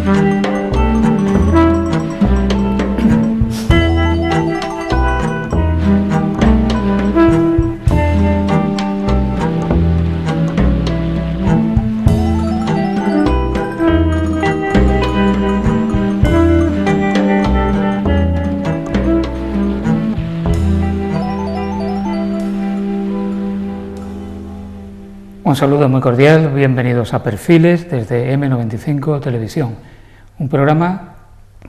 Un saludo muy cordial, bienvenidos a Perfiles desde M95 Televisión, un programa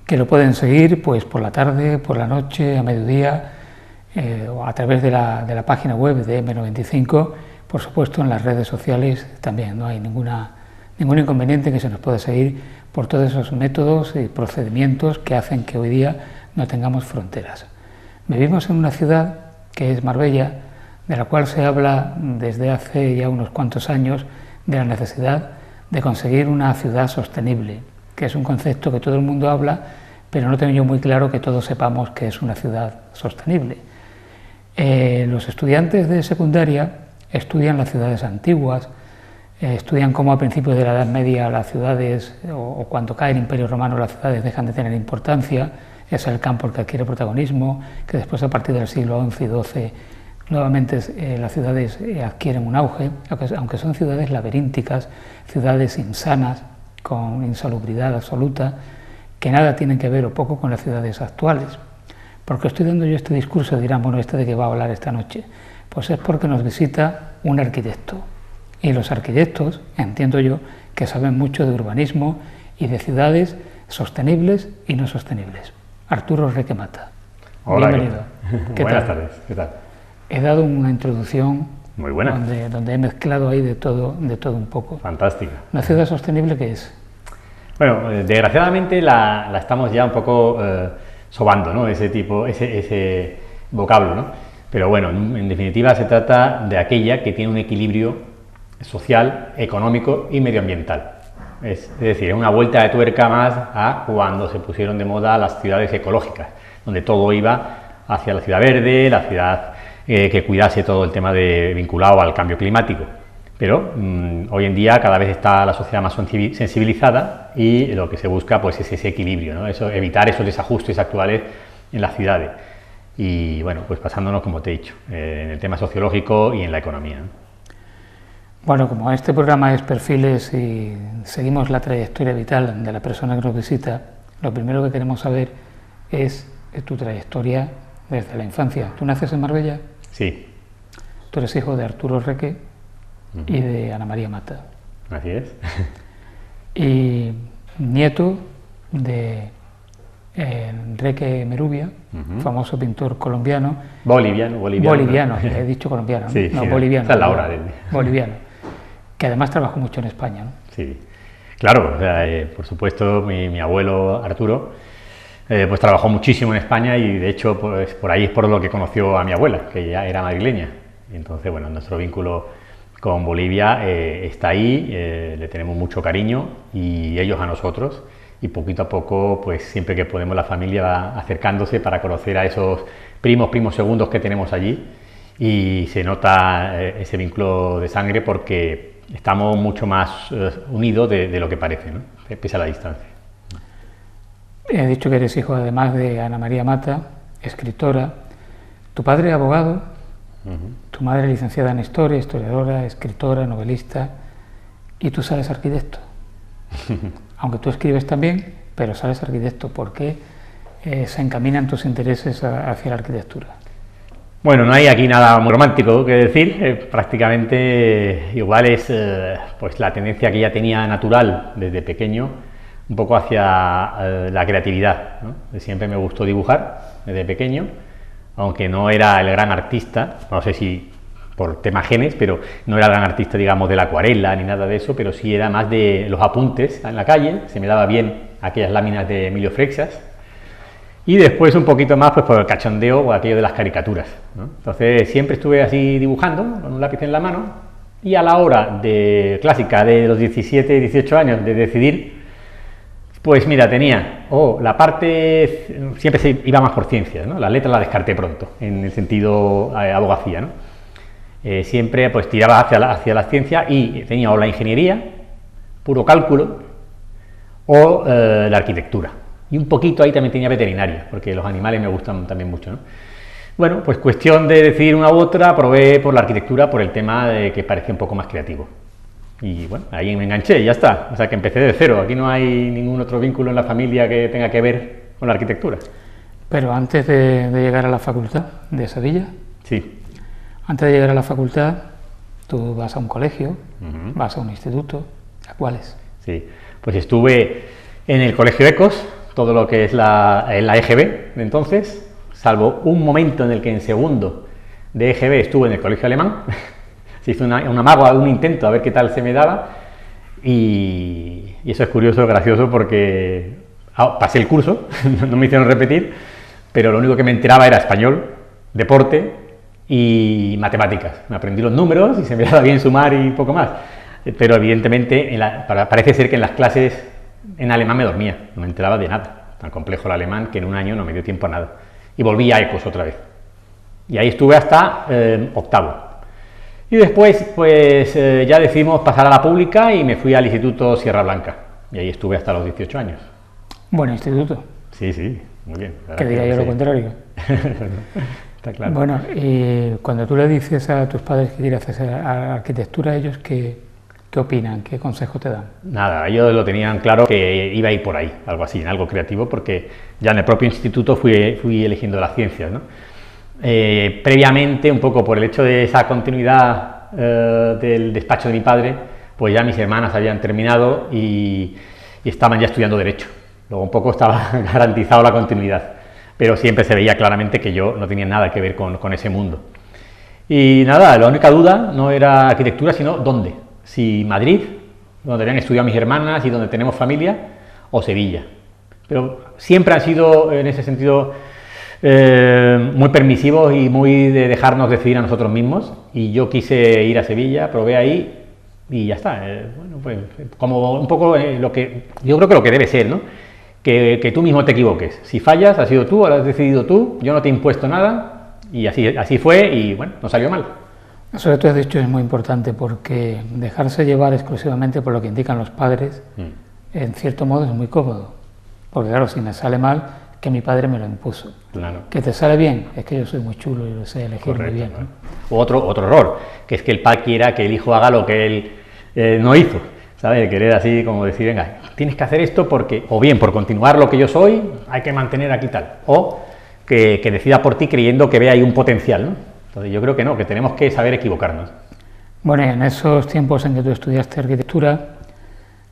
que lo pueden seguir pues por la tarde, por la noche, a mediodía, o a través de la página web de M95, por supuesto en las redes sociales también. No hay ningún inconveniente, que se nos pueda seguir por todos esos métodos y procedimientos que hacen que hoy día no tengamos fronteras. Vivimos en una ciudad que es Marbella, de la cual se habla desde hace ya unos cuantos años de la necesidad de conseguir una ciudad sostenible, que es un concepto que todo el mundo habla, pero no tengo yo muy claro que todos sepamos que es una ciudad sostenible. Los estudiantes de secundaria estudian las ciudades antiguas, estudian cómo a principios de la Edad Media las ciudades, o cuando cae el Imperio Romano, las ciudades dejan de tener importancia, es el campo el que adquiere protagonismo, que después a partir del siglo XI y XII nuevamente las ciudades adquieren un auge, aunque son ciudades laberínticas, ciudades insanas, con insalubridad absoluta, que nada tienen que ver o poco con las ciudades actuales. ¿Por qué estoy dando yo este discurso? Dirán, bueno, ¿este de qué va a hablar esta noche? Pues es porque nos visita un arquitecto. Y los arquitectos, entiendo yo, que saben mucho de urbanismo y de ciudades sostenibles y no sostenibles. Arturo Requemata. Hola, bienvenido. Buenas tardes, ¿qué tal? He dado una introducción muy buena, donde he mezclado ahí de todo un poco. Fantástica. ¿Una ciudad sostenible qué es? Bueno, desgraciadamente la estamos ya un poco sobando, ¿no? Ese vocablo, ¿no? Pero bueno, en definitiva se trata de aquella que tiene un equilibrio social, económico y medioambiental. Es decir, una vuelta de tuerca más a cuando se pusieron de moda las ciudades ecológicas, donde todo iba hacia la ciudad verde, la ciudad que cuidase todo el tema vinculado al cambio climático. Pero hoy en día cada vez está la sociedad más sensibilizada y lo que se busca pues es ese equilibrio, ¿no? Evitar esos desajustes actuales en las ciudades. Y bueno, pues pasándonos, como te he dicho, en el tema sociológico y en la economía, ¿no? Bueno, como este programa es Perfiles y seguimos la trayectoria vital de la persona que nos visita, lo primero que queremos saber es tu trayectoria desde la infancia. ¿Tú naces en Marbella? Sí. Tú eres hijo de Arturo Reque y de Ana María Mata. Así es. Y nieto de Enrique Merubia, famoso pintor colombiano. Boliviano, he dicho colombiano, ¿no? Sí, no, sí, boliviano. Esa es la hora de... Boliviano, que además trabajó mucho en España, ¿no? Sí, claro, o sea, por supuesto mi abuelo Arturo pues trabajó muchísimo en España y de hecho pues por ahí es por lo que conoció a mi abuela, que ya era madrileña. Y entonces, bueno, nuestro vínculo con Bolivia está ahí, le tenemos mucho cariño y ellos a nosotros, y poquito a poco, pues siempre que podemos la familia va acercándose para conocer a esos primos segundos que tenemos allí, y se nota ese vínculo de sangre porque estamos mucho más unidos de lo que parece, ¿no? Pese a la distancia. He dicho que eres hijo además de Ana María Mata, escritora, tu padre abogado, tu madre licenciada en Historia, historiadora, escritora, novelista, y tú sales arquitecto. Aunque tú escribes también, pero sales arquitecto. ¿Por qué se encaminan tus intereses hacia la arquitectura? Bueno, no hay aquí nada muy romántico que decir, prácticamente igual es pues la tendencia que ya tenía natural desde pequeño, un poco hacia la creatividad, ¿no? Siempre me gustó dibujar desde pequeño, aunque no era el gran artista, no sé si por tema genes, pero no era el gran artista, digamos, de la acuarela ni nada de eso, pero sí era más de los apuntes en la calle, se me daba bien aquellas láminas de Emilio Freixas, y después un poquito más pues por el cachondeo o aquello de las caricaturas, ¿no? Entonces siempre estuve así dibujando, con un lápiz en la mano, y a la hora clásica de los 17, 18 años de decidir, pues mira, tenía la parte, siempre se iba más por ciencias, ¿no? La letra la descarté pronto, en el sentido abogacía, ¿no? Siempre pues tiraba hacia la ciencia y tenía o la ingeniería, puro cálculo, o la arquitectura. Y un poquito ahí también tenía veterinaria, porque los animales me gustan también mucho, ¿no? Bueno, pues cuestión de decidir una u otra, probé por la arquitectura por el tema de que parecía un poco más creativo. Y bueno, ahí me enganché y ya está. O sea que empecé de cero. Aquí no hay ningún otro vínculo en la familia que tenga que ver con la arquitectura. Pero antes de llegar a la facultad de Sevilla, Sí. antes de llegar a la facultad, tú vas a un colegio, vas a un instituto, ¿a cuáles? Sí, pues estuve en el Colegio Ecos, todo lo que es la EGB de entonces, salvo un momento en el que en segundo de EGB estuve en el Colegio Alemán. Se hizo un amago, un intento a ver qué tal se me daba, y eso es curioso, gracioso, porque pasé el curso, no me hicieron repetir, pero lo único que me enteraba era español, deporte y matemáticas. Me aprendí los números y se me daba bien sumar y poco más, pero evidentemente parece ser que en las clases en alemán me dormía, no me enteraba de nada. Tan complejo el alemán que en un año no me dio tiempo a nada. Y volví a Ecos otra vez. Y ahí estuve hasta octavo. Y después, pues ya decidimos pasar a la pública y me fui al Instituto Sierra Blanca. Y ahí estuve hasta los 18 años. Buen instituto. Sí, sí, muy bien. Que diga yo lo contrario. Está claro. Bueno, y cuando tú le dices a tus padres que quieres hacer arquitectura, ellos ¿qué opinan? ¿Qué consejo te dan? Nada, ellos lo tenían claro que iba a ir por ahí, algo así, en algo creativo, porque ya en el propio instituto fui eligiendo las ciencias, ¿no? Previamente, un poco por el hecho de esa continuidad del despacho de mi padre, pues ya mis hermanas habían terminado y estaban ya estudiando Derecho. Luego un poco estaba garantizado la continuidad, pero siempre se veía claramente que yo no tenía nada que ver con ese mundo. Y nada, la única duda no era arquitectura, sino dónde. Si Madrid, donde habían estudiado mis hermanas y donde tenemos familia, o Sevilla. Pero siempre han sido, en ese sentido, muy permisivos y muy de dejarnos decidir a nosotros mismos, y yo quise ir a Sevilla, probé ahí y ya está. Bueno, pues como un poco lo que yo creo que lo que debe ser, ¿no? Que tú mismo te equivoques. Si fallas, has sido tú, lo has decidido tú, yo no te he impuesto nada, y así fue, y bueno, no salió mal. Eso que tú has dicho es muy importante, porque dejarse llevar exclusivamente por lo que indican los padres, en cierto modo es muy cómodo. Porque claro, si me sale mal, que mi padre me lo impuso. Claro. Que te sale bien, es que yo soy muy chulo y lo sé elegir. Correcto, muy bien, ¿no? O otro error, que es que el padre quiera que el hijo haga lo que él no hizo, ¿sabes? Querer así como decir, venga, tienes que hacer esto porque, o bien por continuar lo que yo soy, hay que mantener aquí tal, o que decida por ti creyendo que ve ahí un potencial, ¿no? Entonces yo creo que no, que tenemos que saber equivocarnos. Bueno, en esos tiempos en que tú estudiaste arquitectura,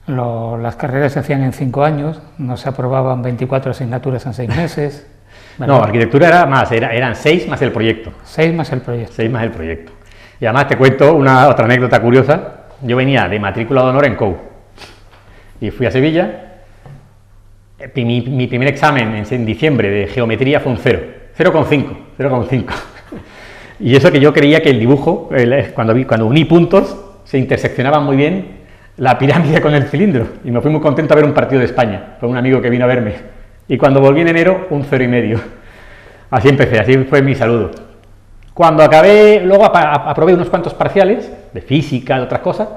las carreras se hacían en 5 años, no se aprobaban 24 asignaturas en 6 meses. ¿Verdad? No, arquitectura era más, eran 6 más el proyecto. 6 más el proyecto. 6 más el proyecto. Y además te cuento otra anécdota curiosa. Yo venía de matrícula de honor en COU y fui a Sevilla. Mi primer examen en diciembre de geometría fue un 0,5. Y eso que yo creía que el dibujo, cuando uní puntos, se interseccionaban muy bien la pirámide con el cilindro, y me fui muy contento a ver un partido de España, fue un amigo que vino a verme, y cuando volví en enero, un 0,5. Así empecé, así fue mi saludo. Cuando acabé, luego aprobé unos cuantos parciales, de física, de otras cosas,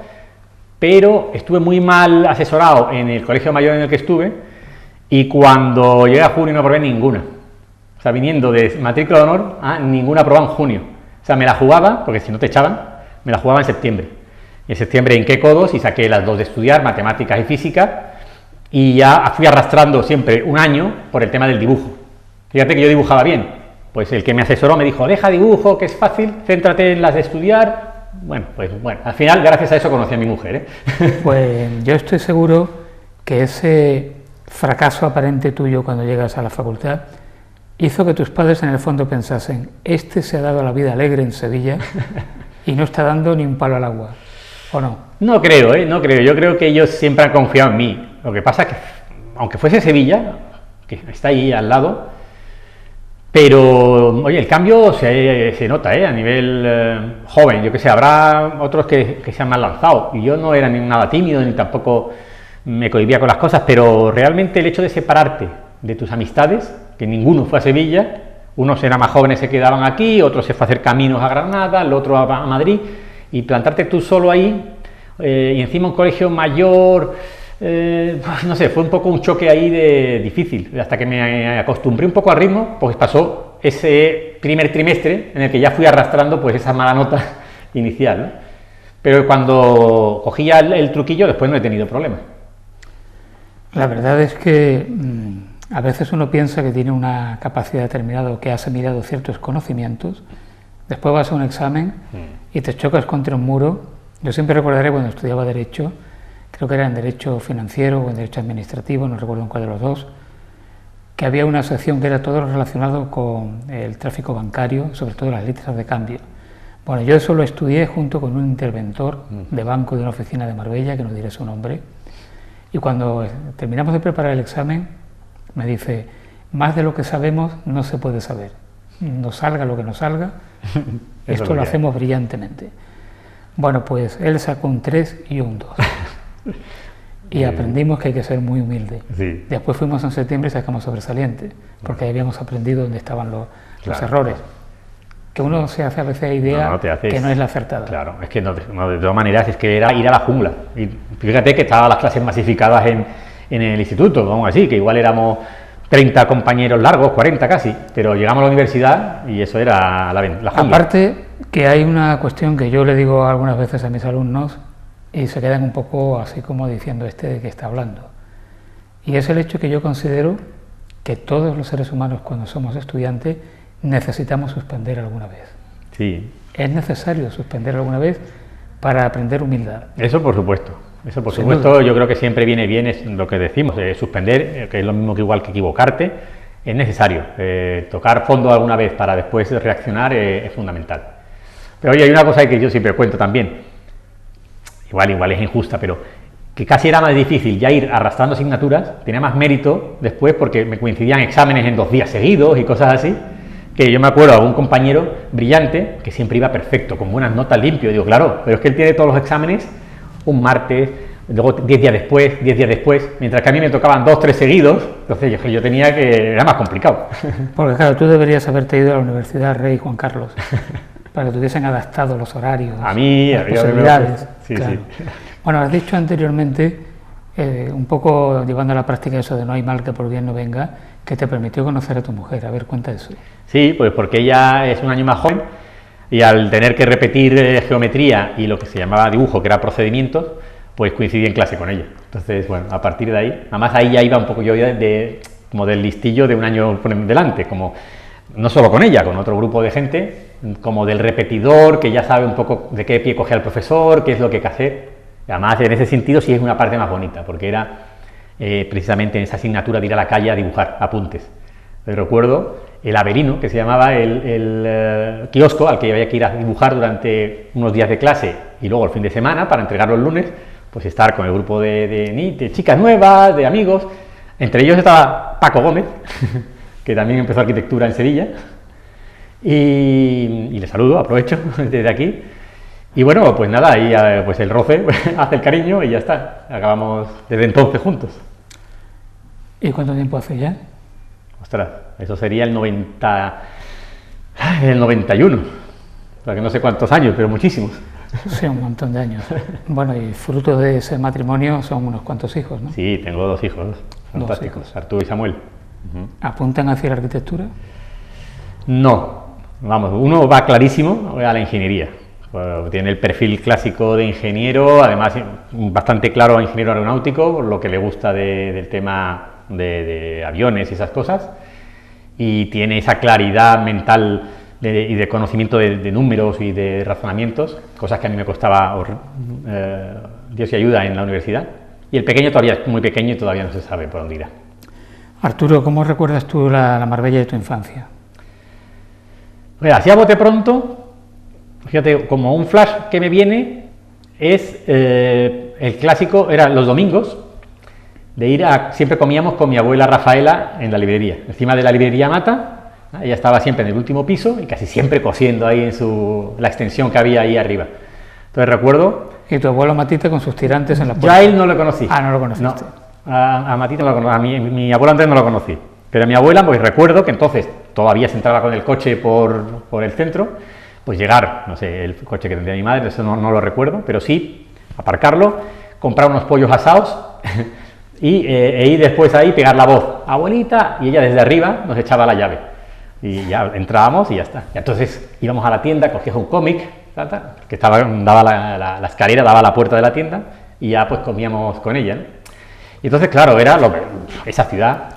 pero estuve muy mal asesorado en el colegio mayor en el que estuve, y cuando llegué a junio no aprobé ninguna. O sea, viniendo de matrícula de honor, ninguna aprobaba en junio. O sea, me la jugaba, porque si no te echaban, me la jugaba en septiembre. Y en septiembre hinqué codos y saqué las 2 de estudiar, matemáticas y física, y ya fui arrastrando siempre un año por el tema del dibujo. Fíjate que yo dibujaba bien, pues el que me asesoró me dijo, deja dibujo, que es fácil, céntrate en las de estudiar. Bueno, al final gracias a eso conocí a mi mujer, ¿eh? Pues yo estoy seguro que ese fracaso aparente tuyo cuando llegas a la facultad hizo que tus padres en el fondo pensasen, este se ha dado la vida alegre en Sevilla y no está dando ni un palo al agua, ¿o no? No creo, no creo. Yo creo que ellos siempre han confiado en mí. Lo que pasa es que, aunque fuese Sevilla, que está ahí al lado, pero, oye, el cambio se nota, a nivel joven. Yo que sé, habrá otros que se han más lanzado, y yo no era ni nada tímido, ni tampoco me cohibía con las cosas, pero realmente el hecho de separarte de tus amistades, que ninguno fue a Sevilla, unos eran más jóvenes, se quedaban aquí, otros se fue a hacer caminos a Granada, el otro a Madrid, y plantarte tú solo ahí, y encima un colegio mayor, no sé, fue un poco un choque ahí difícil, hasta que me acostumbré un poco al ritmo, pues pasó ese primer trimestre en el que ya fui arrastrando pues esa mala nota inicial, ¿no? Pero cuando cogía el truquillo, después no he tenido problemas. La verdad es que a veces uno piensa que tiene una capacidad determinada o que has asimilado ciertos conocimientos, después vas a un examen y te chocas contra un muro. Yo siempre recordaré cuando estudiaba Derecho, creo que era en Derecho Financiero o en Derecho Administrativo, no recuerdo en cuál de los dos, que había una sección que era todo lo relacionado con el tráfico bancario, sobre todo las letras de cambio. Bueno, yo eso lo estudié junto con un interventor de banco de una oficina de Marbella, que no diré su nombre, y cuando terminamos de preparar el examen, me dice, más de lo que sabemos no se puede saber, nos salga lo que nos salga, esto lo hacemos brillantemente. Bueno, pues él sacó un 3 y un 2. Y aprendimos que hay que ser muy humilde. Sí. Después fuimos en septiembre y sacamos sobresaliente, porque ahí habíamos aprendido dónde estaban los errores. Que uno se hace a veces idea que no es la acertada. Claro, es que de todas maneras es que era ir a la jungla. Y fíjate que estaban las clases masificadas en el instituto, vamos así, que igual éramos 30 compañeros largos, 40 casi, pero llegamos a la universidad y eso era la jungla. Aparte que hay una cuestión que yo le digo algunas veces a mis alumnos y se quedan un poco así como diciendo de qué está hablando. Y es el hecho que yo considero que todos los seres humanos cuando somos estudiantes necesitamos suspender alguna vez. Sí. Es necesario suspender alguna vez para aprender humildad. Eso por supuesto. Eso por supuesto, yo creo que siempre viene bien, es lo que decimos, suspender, que es lo mismo que igual que equivocarte, es necesario. Tocar fondo alguna vez para después reaccionar es fundamental. Pero oye, hay una cosa que yo siempre cuento también, igual es injusta, pero que casi era más difícil ya ir arrastrando asignaturas, tenía más mérito después porque me coincidían exámenes en 2 días seguidos y cosas así, que yo me acuerdo de un compañero brillante que siempre iba perfecto, con buenas notas, limpio, digo, claro, pero es que él tiene todos los exámenes un martes, luego 10 días después, mientras que a mí me tocaban 2, 3 seguidos, entonces yo tenía que, era más complicado. Porque claro, tú deberías haberte ido a la Universidad Rey Juan Carlos, para que te hubiesen adaptado los horarios, a mí, las posibilidades. Sí, claro. sí. Bueno, has dicho anteriormente, un poco llevando a la práctica eso de no hay mal que por bien no venga, que te permitió conocer a tu mujer. A ver, cuenta eso. Sí, pues porque ella es un año más joven y al tener que repetir geometría y lo que se llamaba dibujo, que era procedimientos, pues coincidí en clase con ella. Entonces, bueno, a partir de ahí, además ahí ya iba un poco yo como del listillo de un año por delante, como no solo con ella, con otro grupo de gente, como del repetidor, que ya sabe un poco de qué pie coge al profesor, qué es lo que hay que hacer. Y además, en ese sentido sí es una parte más bonita, porque era precisamente en esa asignatura de ir a la calle a dibujar apuntes. Recuerdo el Averino, que se llamaba el kiosco al que había que ir a dibujar durante unos días de clase y luego el fin de semana para entregarlo el lunes, pues estar con el grupo de chicas nuevas, de amigos. Entre ellos estaba Paco Gómez, que también empezó arquitectura en Sevilla, y le saludo, aprovecho desde aquí. Y bueno, pues nada, ahí pues el roce hace el cariño y ya está, acabamos desde entonces juntos. ¿Y cuánto tiempo hace ya? Ostras, eso sería el 91, o sea que no sé cuántos años, pero muchísimos. Sí, un montón de años. Bueno, y fruto de ese matrimonio son unos cuantos hijos, ¿no? Sí, tengo 2 hijos, fantásticos, 2 hijos. Arturo y Samuel. ¿Apuntan hacia la arquitectura? No, vamos, uno va clarísimo a la ingeniería. Tiene el perfil clásico de ingeniero, además bastante claro a ingeniero aeronáutico, por lo que le gusta del tema de aviones y esas cosas, y tiene esa claridad mental y de conocimiento de números y de razonamientos, cosas que a mí me costaba, Dios y ayuda, en la universidad. Y el pequeño todavía es muy pequeño y todavía no se sabe por dónde irá. Arturo, ¿cómo recuerdas tú la Marbella de tu infancia? Mira, así a bote pronto, fíjate, como un flash que me viene es el clásico, eran los domingos, de ir siempre comíamos con mi abuela Rafaela en la librería, encima de la librería Mata. Ella estaba siempre en el último piso y casi siempre cosiendo ahí en la extensión que había ahí arriba. Entonces recuerdo... ¿Y tu abuelo Matita con sus tirantes en la puerta? Ya él no lo conocí. Ah, no lo conociste. No, a Matita no lo conocí, a mi abuelo Andrés no lo conocí. Pero a mi abuela, pues recuerdo que entonces todavía se entraba con el coche por el centro, pues llegar, no sé, el coche que tendría mi madre, eso no lo recuerdo, pero sí aparcarlo, comprar unos pollos asados e ir después ahí, pegar la voz, abuelita, y ella desde arriba nos echaba la llave. Y ya entrábamos y ya está. Y entonces íbamos a la tienda, cogías un cómic, que daba la escalera, daba a la puerta de la tienda, y ya pues comíamos con ella, ¿no? Y entonces, claro, era esa ciudad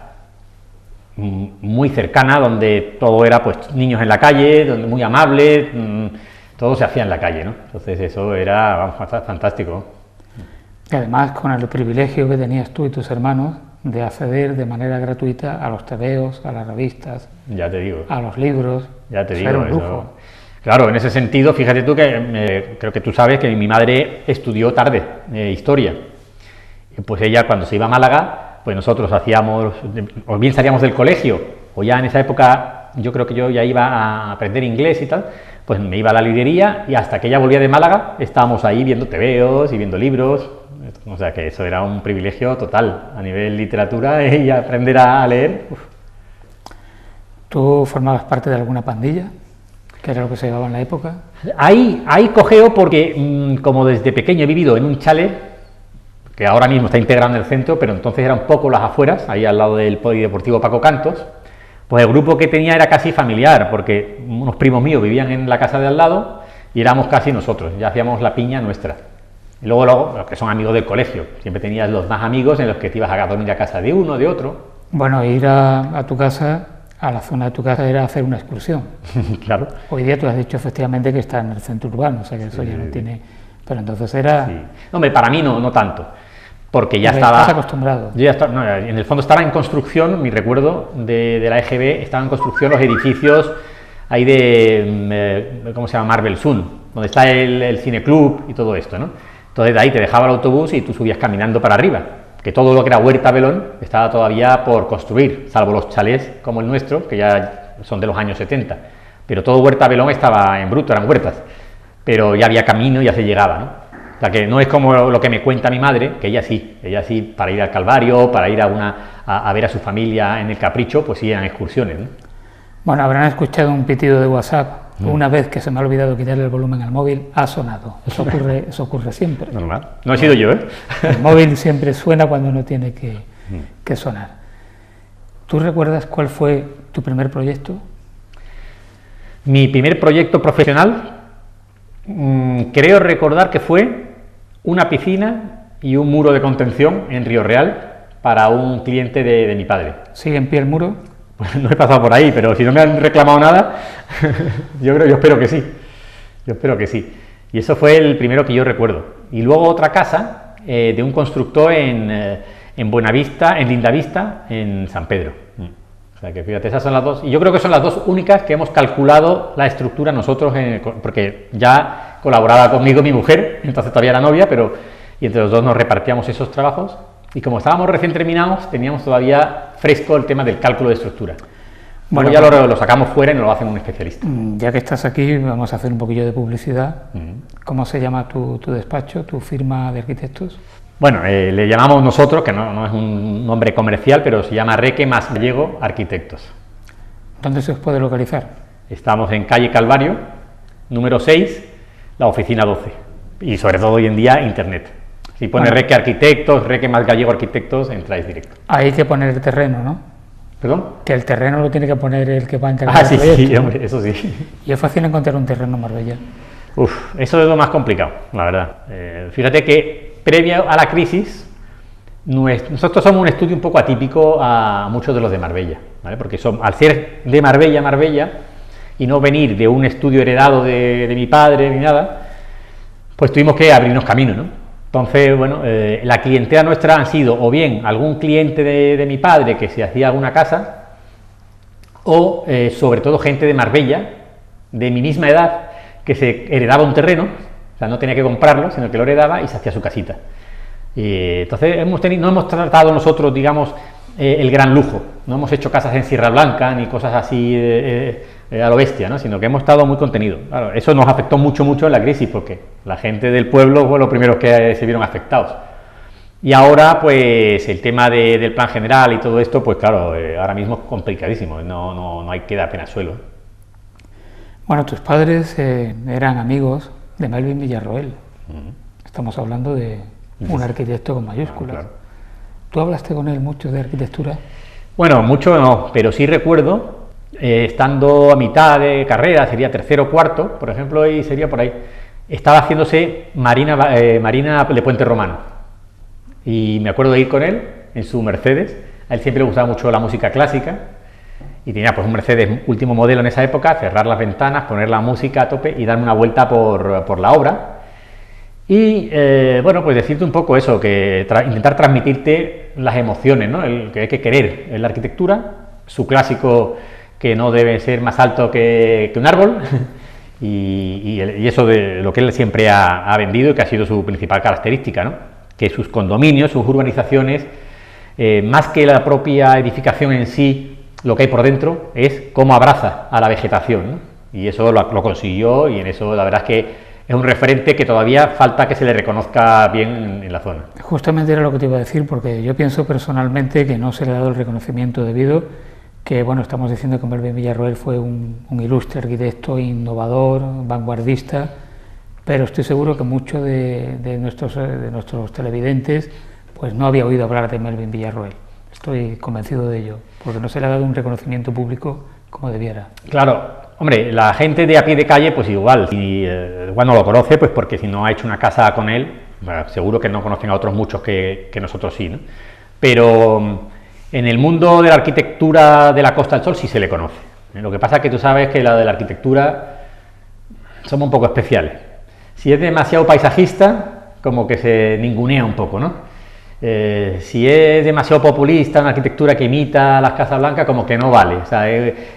muy cercana, donde todo era pues niños en la calle, donde muy amable, todo se hacía en la calle, ¿no? Entonces eso era, vamos, fantástico. Y además con el privilegio que tenías tú y tus hermanos de acceder de manera gratuita a los tebeos, a las revistas, ya te digo, a los libros. Ya te digo, era un lujo. eso. Claro, en ese sentido, fíjate tú que creo que tú sabes que mi madre estudió tarde historia. Pues ella, cuando se iba a Málaga, pues nosotros hacíamos, o bien salíamos del colegio, o ya en esa época yo creo que yo ya iba a aprender inglés y tal, pues me iba a la librería y hasta que ella volvía de Málaga estábamos ahí viendo tebeos y viendo libros. O sea que eso era un privilegio total a nivel literatura y aprender a leer. Uf. ¿Tú formabas parte de alguna pandilla? ¿Qué era lo que se llevaba en la época? Ahí cojeo porque como desde pequeño he vivido en un chalet que ahora mismo está integrado en el centro, pero entonces era un poco las afueras, ahí al lado del Polideportivo Paco Cantos, pues el grupo que tenía era casi familiar, porque unos primos míos vivían en la casa de al lado y éramos casi nosotros, ya hacíamos la piña nuestra. Y luego los que son amigos del colegio, siempre tenías los más amigos en los que te ibas a dormir a casa de uno, de otro. Bueno, ir a tu casa, a la zona de tu casa, era hacer una excursión. Claro. Hoy día tú has dicho efectivamente que está en el centro urbano, o sea que eso ya no tiene... Pero entonces era... Sí. Hombre, para mí no tanto, porque ya porque estaba... Estás acostumbrado. Yo ya estaba, no, en el fondo estaba en construcción, mi recuerdo de la EGB, estaban en construcción los edificios ahí de... ¿cómo se llama? Marvel Sun, donde está el cineclub y todo esto, ¿no? Entonces de ahí te dejaba el autobús y tú subías caminando para arriba, que todo lo que era Huerta Belón estaba todavía por construir, salvo los chalés como el nuestro, que ya son de los años 70, pero todo Huerta Belón estaba en bruto, eran huertas, pero ya había camino y ya se llegaba, ¿no? O sea que no es como lo que me cuenta mi madre, que ella sí, para ir al Calvario, para ir a ver a su familia en el Capricho, pues sí, eran excursiones, ¿no? Bueno, habrán escuchado un pitido de WhatsApp. Una vez que se me ha olvidado quitarle el volumen al móvil, ha sonado. Eso ocurre siempre. Normal. No he sido yo, ¿eh? El móvil siempre suena cuando no tiene que sonar. ¿Tú recuerdas cuál fue tu primer proyecto? Mi primer proyecto profesional, creo recordar que fue una piscina y un muro de contención en Río Real para un cliente de mi padre. ¿Sigue en pie el muro? Pues no he pasado por ahí, pero si no me han reclamado nada, yo espero que sí. Yo espero que sí. Y eso fue el primero que yo recuerdo. Y luego otra casa de un constructor en Buenavista, en Lindavista, en San Pedro. O sea que fíjate, esas son las dos. Y yo creo que son las dos únicas que hemos calculado la estructura nosotros, porque ya colaboraba conmigo mi mujer, entonces todavía era novia, y entre los dos nos repartíamos esos trabajos. Y como estábamos recién terminados, teníamos todavía fresco el tema del cálculo de estructura. Bueno, ya lo sacamos fuera y nos lo hace un especialista. Ya que estás aquí, vamos a hacer un poquillo de publicidad. ¿Cómo se llama tu despacho, tu firma de arquitectos? Bueno, le llamamos nosotros, que no es un nombre comercial, pero se llama Reque más Gallego Arquitectos. ¿Dónde se os puede localizar? Estamos en calle Calvario, número 6, la oficina 12. Y sobre todo hoy en día, internet. Si pone Reque Arquitectos, Reque más Gallego Arquitectos, entráis directo. Hay que poner el terreno, ¿no? ¿Perdón? Que el terreno lo tiene que poner el que va a encargar. Ah, sí, hombre, eso sí. Y es fácil encontrar un terreno en Marbella. Eso es lo más complicado, la verdad. Fíjate que previo a la crisis, nosotros somos un estudio un poco atípico a muchos de los de Marbella, ¿vale? Porque al ser de Marbella, y no venir de un estudio heredado de mi padre ni nada, pues tuvimos que abrirnos camino, ¿no? Entonces, bueno, la clientela nuestra han sido o bien algún cliente de mi padre que se hacía alguna casa, o sobre todo gente de Marbella, de mi misma edad, que se heredaba un terreno, o sea, no tenía que comprarlo, sino que lo heredaba y se hacía su casita. Entonces, no hemos tratado nosotros, digamos, el gran lujo, no hemos hecho casas en Sierra Blanca, ni cosas así a lo bestia, ¿no? Sino que hemos estado muy contenidos. Claro, eso nos afectó mucho en la crisis, porque la gente del pueblo fue los primeros que se vieron afectados. Y ahora, pues, el tema del plan general y todo esto, pues claro, ahora mismo es complicadísimo, no hay que dar apenas suelo. Bueno, tus padres eran amigos de Melvin Villarroel. Estamos hablando de un arquitecto con mayúsculas. Claro. ¿Tú hablaste con él mucho de arquitectura? Bueno, mucho no, pero sí recuerdo, estando a mitad de carrera, sería tercero o cuarto, por ejemplo, y sería por ahí, estaba haciéndose Marina de Puente Romano. Y me acuerdo de ir con él en su Mercedes. A él siempre le gustaba mucho la música clásica y tenía pues un Mercedes último modelo en esa época, cerrar las ventanas, poner la música a tope y darme una vuelta por la obra. Y bueno, pues decirte un poco eso, que intentar transmitirte las emociones, ¿no? Que hay que querer en la arquitectura, su clásico que no debe ser más alto que un árbol, y eso de lo que él siempre ha vendido y que ha sido su principal característica, ¿no? Que sus condominios, sus urbanizaciones, más que la propia edificación en sí, lo que hay por dentro es cómo abraza a la vegetación, ¿no? Y eso lo consiguió, y en eso la verdad es que es un referente que todavía falta que se le reconozca bien en la zona. Justamente era lo que te iba a decir, porque yo pienso personalmente que no se le ha dado el reconocimiento debido, que bueno, estamos diciendo que Melvin Villarroel fue un ilustre arquitecto, innovador, vanguardista, pero estoy seguro que muchos de nuestros televidentes pues no había oído hablar de Melvin Villarroel. Estoy convencido de ello, porque no se le ha dado un reconocimiento público como debiera. Claro, hombre, la gente de a pie de calle, pues igual, si igual no lo conoce, pues porque si no ha hecho una casa con él, seguro que no conocen a otros muchos que nosotros sí, ¿no? Pero en el mundo de la arquitectura de la Costa del Sol sí se le conoce. Lo que pasa es que tú sabes que la de la arquitectura somos un poco especiales. Si es demasiado paisajista, como que se ningunea un poco, ¿no? Si es demasiado populista, una arquitectura que imita las Casas Blancas, como que no vale. O sea,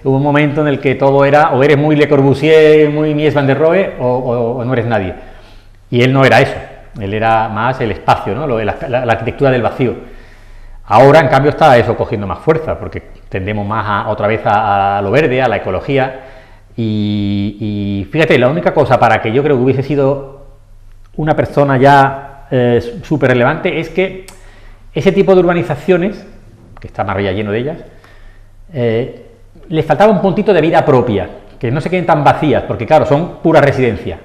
hubo un momento en el que todo era, o eres muy Le Corbusier, muy Mies van der Rohe, o no eres nadie. Y él no era eso, él era más el espacio, ¿no? La arquitectura del vacío. Ahora, en cambio, está eso cogiendo más fuerza, porque tendemos más otra vez a lo verde, a la ecología. Y fíjate, la única cosa para que yo creo que hubiese sido una persona ya súper relevante es que ese tipo de urbanizaciones, que está Marbella lleno de ellas, les faltaba un puntito de vida propia, que no se queden tan vacías, porque claro, son pura residencia,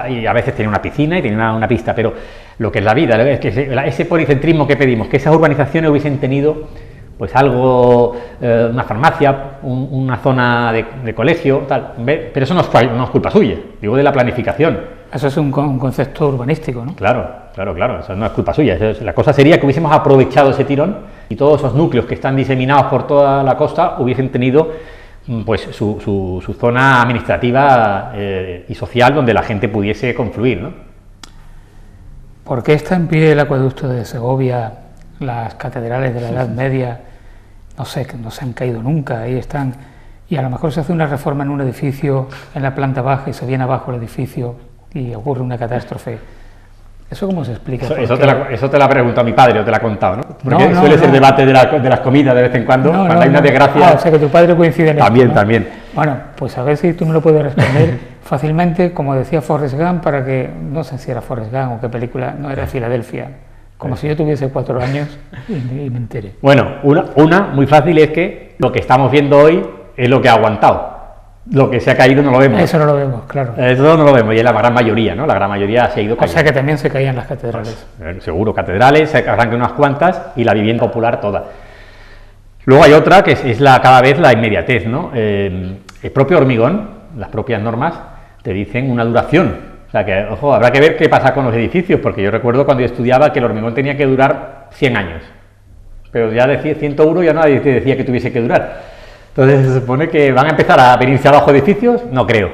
y a veces tienen una piscina y tienen una pista, pero lo que es la vida, es que ese policentrismo que pedimos, que esas urbanizaciones hubiesen tenido pues algo, una farmacia, una zona de colegio, tal, pero eso no es culpa suya, digo de la planificación. Eso es un concepto urbanístico, ¿no? Claro, eso no es culpa suya. La cosa sería que hubiésemos aprovechado ese tirón y todos esos núcleos que están diseminados por toda la costa hubiesen tenido pues su zona administrativa y social donde la gente pudiese confluir, ¿no? ¿Por qué está en pie el acueducto de Segovia, las catedrales de la Edad Media? No sé, que no se han caído nunca, ahí están. Y a lo mejor se hace una reforma en un edificio en la planta baja y se viene abajo el edificio y ocurre una catástrofe. ¿Eso cómo se explica? Eso te lo ha preguntado mi padre o te lo ha contado, ¿no? Porque suele ser debate de las comidas de vez en cuando, cuando hay una desgracia. O sea, que tu padre coincide en esto, ¿no? También. Bueno, pues a ver si tú me lo puedes responder fácilmente, como decía Forrest Gump, para que, no sé si era Forrest Gump o qué película, no era Filadelfia, como si yo tuviese 4 años y me entere. Bueno, una muy fácil es que lo que estamos viendo hoy es lo que ha aguantado. Lo que se ha caído no lo vemos. Eso no lo vemos, claro. Eso no lo vemos, y es la gran mayoría, ¿no? La gran mayoría se ha ido cayendo. O sea que también se caían las catedrales. Pues, seguro, catedrales, se arrancan unas cuantas, y la vivienda popular toda. Luego hay otra que es cada vez la inmediatez, ¿no? El propio hormigón, las propias normas, te dicen una duración. O sea que, ojo, habrá que ver qué pasa con los edificios, porque yo recuerdo cuando yo estudiaba que el hormigón tenía que durar 100 años. Pero ya decía 101, ya nadie te decía que tuviese que durar. Entonces se supone que van a empezar a venirse abajo edificios. No creo,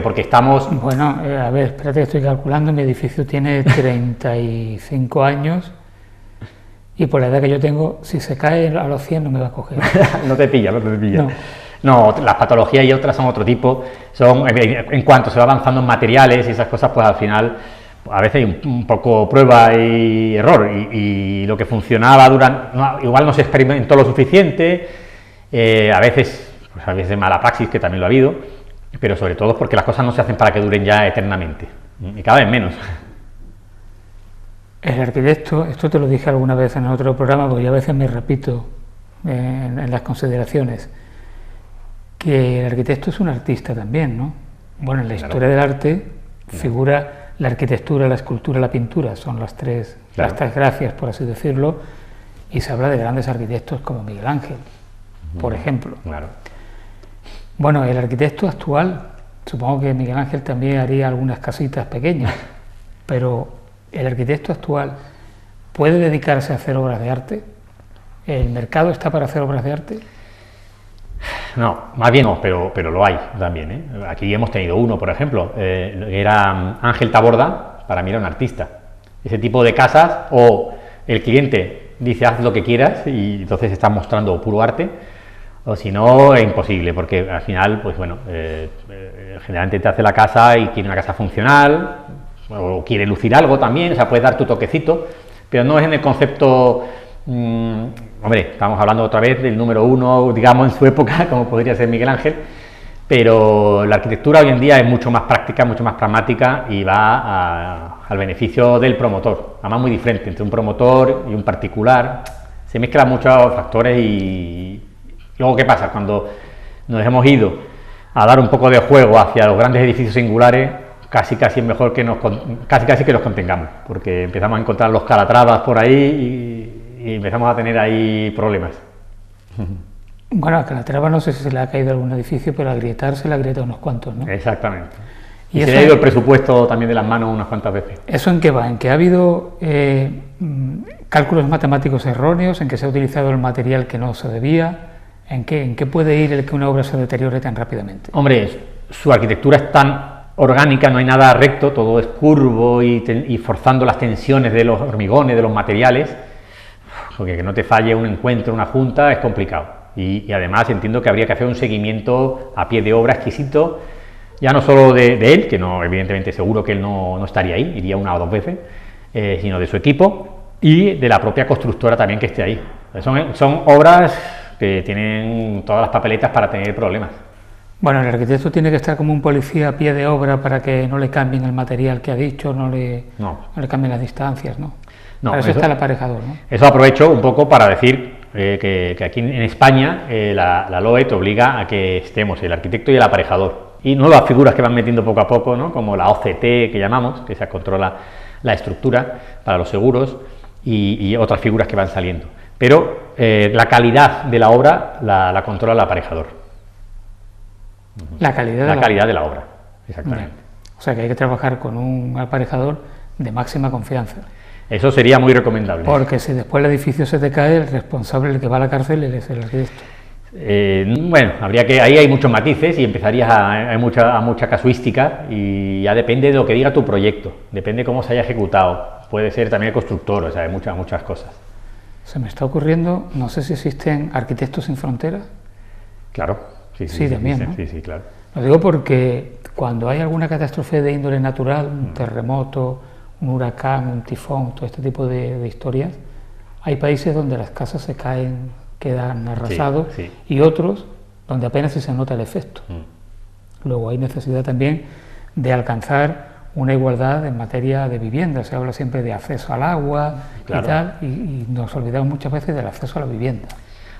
porque estamos... Bueno, a ver, espérate que estoy calculando, mi edificio tiene 35 años y por la edad que yo tengo, si se cae a los 100 no me va a coger. No te pilla. No, las patologías y otras son otro tipo, en cuanto se va avanzando en materiales y esas cosas, pues al final a veces hay un poco prueba y error, y lo que funcionaba igual no se experimentó lo suficiente. A veces de mala praxis, que también lo ha habido, pero sobre todo porque las cosas no se hacen para que duren ya eternamente, y cada vez menos. El arquitecto, esto te lo dije alguna vez en otro programa, porque yo a veces me repito en las consideraciones, que el arquitecto es un artista también, ¿no? Bueno, en la historia del arte figura la arquitectura, la escultura, la pintura, son las tres gracias, por así decirlo, y se habla de grandes arquitectos como Miguel Ángel, por ejemplo. Claro. Bueno, el arquitecto actual, supongo que Miguel Ángel también haría algunas casitas pequeñas, pero el arquitecto actual puede dedicarse a hacer obras de arte. ¿El mercado está para hacer obras de arte? No, más bien no, pero lo hay también, ¿eh? Aquí hemos tenido uno, por ejemplo, era Ángel Taborda, para mí era un artista. Ese tipo de casas, o el cliente dice haz lo que quieras y entonces estás mostrando puro arte, o si no es imposible, porque al final, pues bueno, generalmente te hace la casa y quiere una casa funcional, o quiere lucir algo también, o sea, puedes dar tu toquecito, pero no es en el concepto... hombre, estamos hablando otra vez del número uno, digamos, en su época, como podría ser Miguel Ángel, pero la arquitectura hoy en día es mucho más práctica, mucho más pragmática y va al beneficio del promotor. Además, muy diferente entre un promotor y un particular. Se mezclan muchos factores y luego, ¿qué pasa? Cuando nos hemos ido a dar un poco de juego hacia los grandes edificios singulares, casi es mejor que casi que los contengamos, porque empezamos a encontrar los calatrabas por ahí y empezamos a tener ahí problemas. Bueno, a Calatrava no sé si se le ha caído algún edificio, pero a Agrietar se le ha agrietado unos cuantos, ¿no? Exactamente. Y se le ha ido el presupuesto también de las manos unas cuantas veces. ¿Eso en qué va? ¿En que ha habido cálculos matemáticos erróneos? ¿En que se ha utilizado el material que no se debía? ¿En qué puede ir el que una obra se deteriore tan rápidamente? Hombre, su arquitectura es tan orgánica, no hay nada recto, todo es curvo y forzando las tensiones de los hormigones, de los materiales, porque que no te falle un encuentro, una junta, es complicado. Y además entiendo que habría que hacer un seguimiento a pie de obra exquisito, ya no solo de él, que no, evidentemente seguro que él no estaría ahí, iría una o dos veces, sino de su equipo y de la propia constructora también que esté ahí. Son obras que tienen todas las papeletas para tener problemas. Bueno, el arquitecto tiene que estar como un policía a pie de obra para que no le cambien el material que ha dicho, no le cambien las distancias, ¿no? Para eso está el aparejador, ¿no? Eso aprovecho un poco para decir que aquí en España la LOE te obliga a que estemos el arquitecto y el aparejador. Y nuevas figuras que van metiendo poco a poco, ¿no? Como la OCT que llamamos, que se controla la estructura para los seguros y otras figuras que van saliendo. Pero la calidad de la obra la controla el aparejador. La calidad de la obra, exactamente. Bien. O sea que hay que trabajar con un aparejador de máxima confianza. Eso sería muy recomendable. Porque si después el edificio se te cae, el responsable, el que va a la cárcel, es el arquitecto. Bueno, ahí hay muchos matices y empezarías a mucha casuística y ya depende de lo que diga tu proyecto, depende cómo se haya ejecutado, puede ser también el constructor, o sea, hay muchas cosas. Se me está ocurriendo, no sé si existen arquitectos sin fronteras. Claro, sí también, ¿no? Sí, claro. Lo digo porque cuando hay alguna catástrofe de índole natural, un terremoto, un huracán, un tifón, todo este tipo de historias, hay países donde las casas se caen, quedan arrasados, y otros donde apenas se nota el efecto. Luego hay necesidad también de alcanzar una igualdad en materia de vivienda. Se habla siempre de acceso al agua, claro, y tal, y nos olvidamos muchas veces del acceso a la vivienda.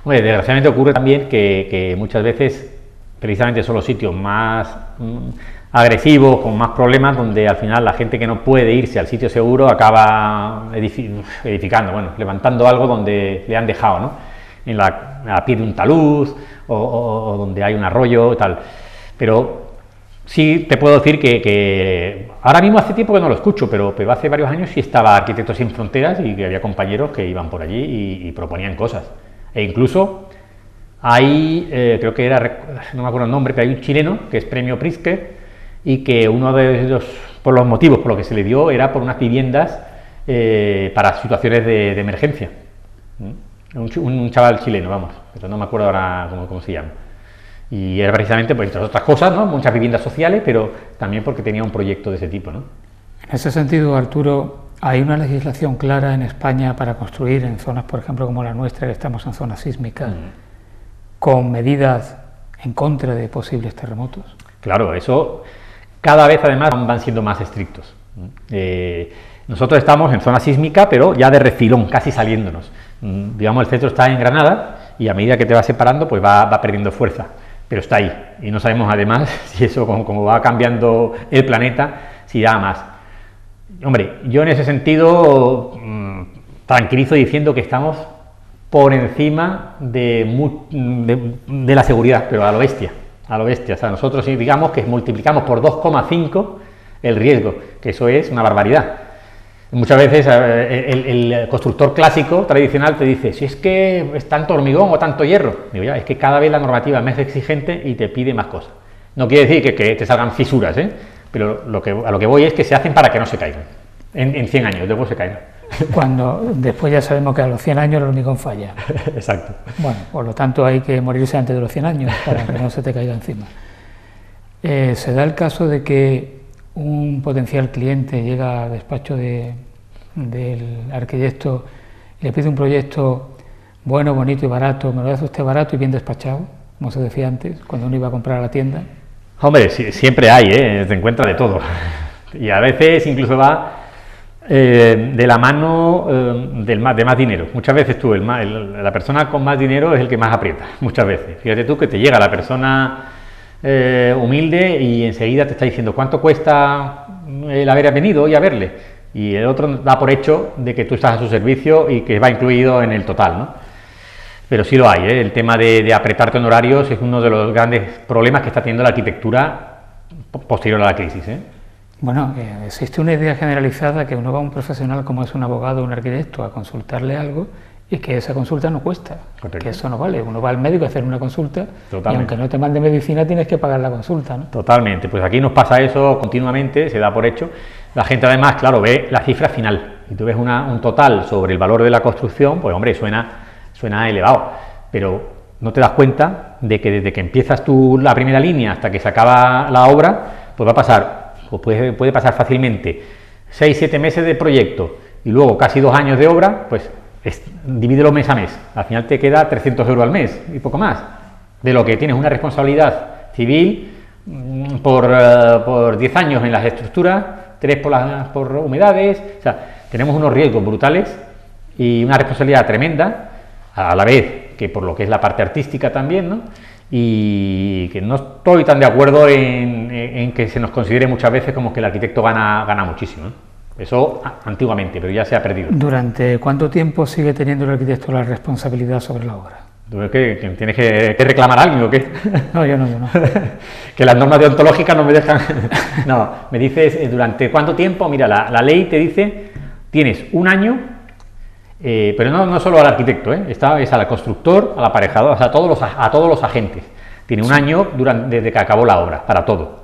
Hombre, desgraciadamente ocurre también que muchas veces precisamente son los sitios más agresivos, con más problemas, donde al final la gente que no puede irse al sitio seguro acaba edificando, bueno, levantando algo donde le han dejado, ¿no? A pie de un talud o donde hay un arroyo, tal. Pero sí te puedo decir que ahora mismo hace tiempo que no lo escucho, pero hace varios años sí estaba Arquitectos Sin Fronteras y que había compañeros que iban por allí y proponían cosas. E incluso hay, creo que era, no me acuerdo el nombre, pero hay un chileno que es premio Pritzker y que uno de los motivos por los que se le dio era por unas viviendas para situaciones de emergencia. Un chaval chileno, vamos, pero no me acuerdo ahora cómo se llama. Y era precisamente, pues, entre otras cosas, ¿no? Muchas viviendas sociales, pero también porque tenía un proyecto de ese tipo, ¿no? En ese sentido, Arturo, ¿hay una legislación clara en España para construir en zonas, por ejemplo, como la nuestra, que estamos en zona sísmica, con medidas en contra de posibles terremotos? Claro, eso cada vez además van siendo más estrictos. Nosotros estamos en zona sísmica, pero ya de refilón, casi saliéndonos. Digamos, el centro está en Granada y a medida que te vas separando, pues va perdiendo fuerza, pero está ahí. Y no sabemos además si eso, como va cambiando el planeta, si da más. Hombre, yo en ese sentido tranquilizo diciendo que estamos por encima de la seguridad, pero a lo bestia. O sea, nosotros digamos que multiplicamos por 2,5 el riesgo, que eso es una barbaridad. Muchas veces el constructor clásico, tradicional, te dice, si es que es tanto hormigón o tanto hierro. Digo, ya, es que cada vez la normativa es más exigente y te pide más cosas. No quiere decir que te salgan fisuras, pero a lo que voy es que se hacen para que no se caigan. En 100 años, después se caigan. Cuando después ya sabemos que a los 100 años el hormigón falla. Exacto. Bueno, por lo tanto hay que morirse antes de los 100 años para que no se te caiga encima. Se da el caso de que un potencial cliente llega al despacho del arquitecto y le pide un proyecto bueno, bonito y barato. ¿Me lo hace usted barato y bien despachado? Como se decía antes, cuando uno iba a comprar a la tienda. Hombre, siempre hay, se encuentra de todo. Y a veces incluso va de la mano de más dinero. Muchas veces tú, la persona con más dinero es el que más aprieta, muchas veces. Fíjate tú que te llega la persona humilde y enseguida te está diciendo cuánto cuesta el haber venido hoy a verle, y el otro da por hecho de que tú estás a su servicio y que va incluido en el total, ¿no? Pero sí lo hay, el tema de apretarte en horarios es uno de los grandes problemas que está teniendo la arquitectura posterior a la crisis. Bueno, existe una idea generalizada que uno va a un profesional como es un abogado o un arquitecto a consultarle algo y que esa consulta no cuesta. Correcto. Que eso no vale. Uno va al médico a hacer una consulta. Totalmente. Y aunque no te mande medicina tienes que pagar la consulta, ¿no? Totalmente, pues aquí nos pasa eso continuamente, se da por hecho. La gente además, claro, ve la cifra final y tú ves un total sobre el valor de la construcción, pues hombre, suena elevado, pero no te das cuenta de que desde que empiezas tú la primera línea hasta que se acaba la obra, pues va a pasar, pues puede pasar fácilmente 6-7 meses de proyecto y luego casi 2 años de obra, pues divídelo mes a mes, al final te queda 300 euros al mes y poco más, de lo que tienes una responsabilidad civil por 10 años en las estructuras, 3 por humedades, o sea, tenemos unos riesgos brutales y una responsabilidad tremenda, a la vez que por lo que es la parte artística también, ¿no? Y que no estoy tan de acuerdo en que se nos considere muchas veces como que el arquitecto gana muchísimo, ¿no? Eso antiguamente, pero ya se ha perdido. ¿Durante cuánto tiempo sigue teniendo el arquitecto la responsabilidad sobre la obra? ¿Tú que tienes que reclamar a alguien o qué? No, yo no. Que las normas deontológicas no me dejan. No, me dices durante cuánto tiempo. Mira, la ley te dice tienes 1 año, pero no solo al arquitecto, es al constructor, al aparejador, o sea, a todos los agentes. Tiene 1 año desde que acabó la obra, para todo.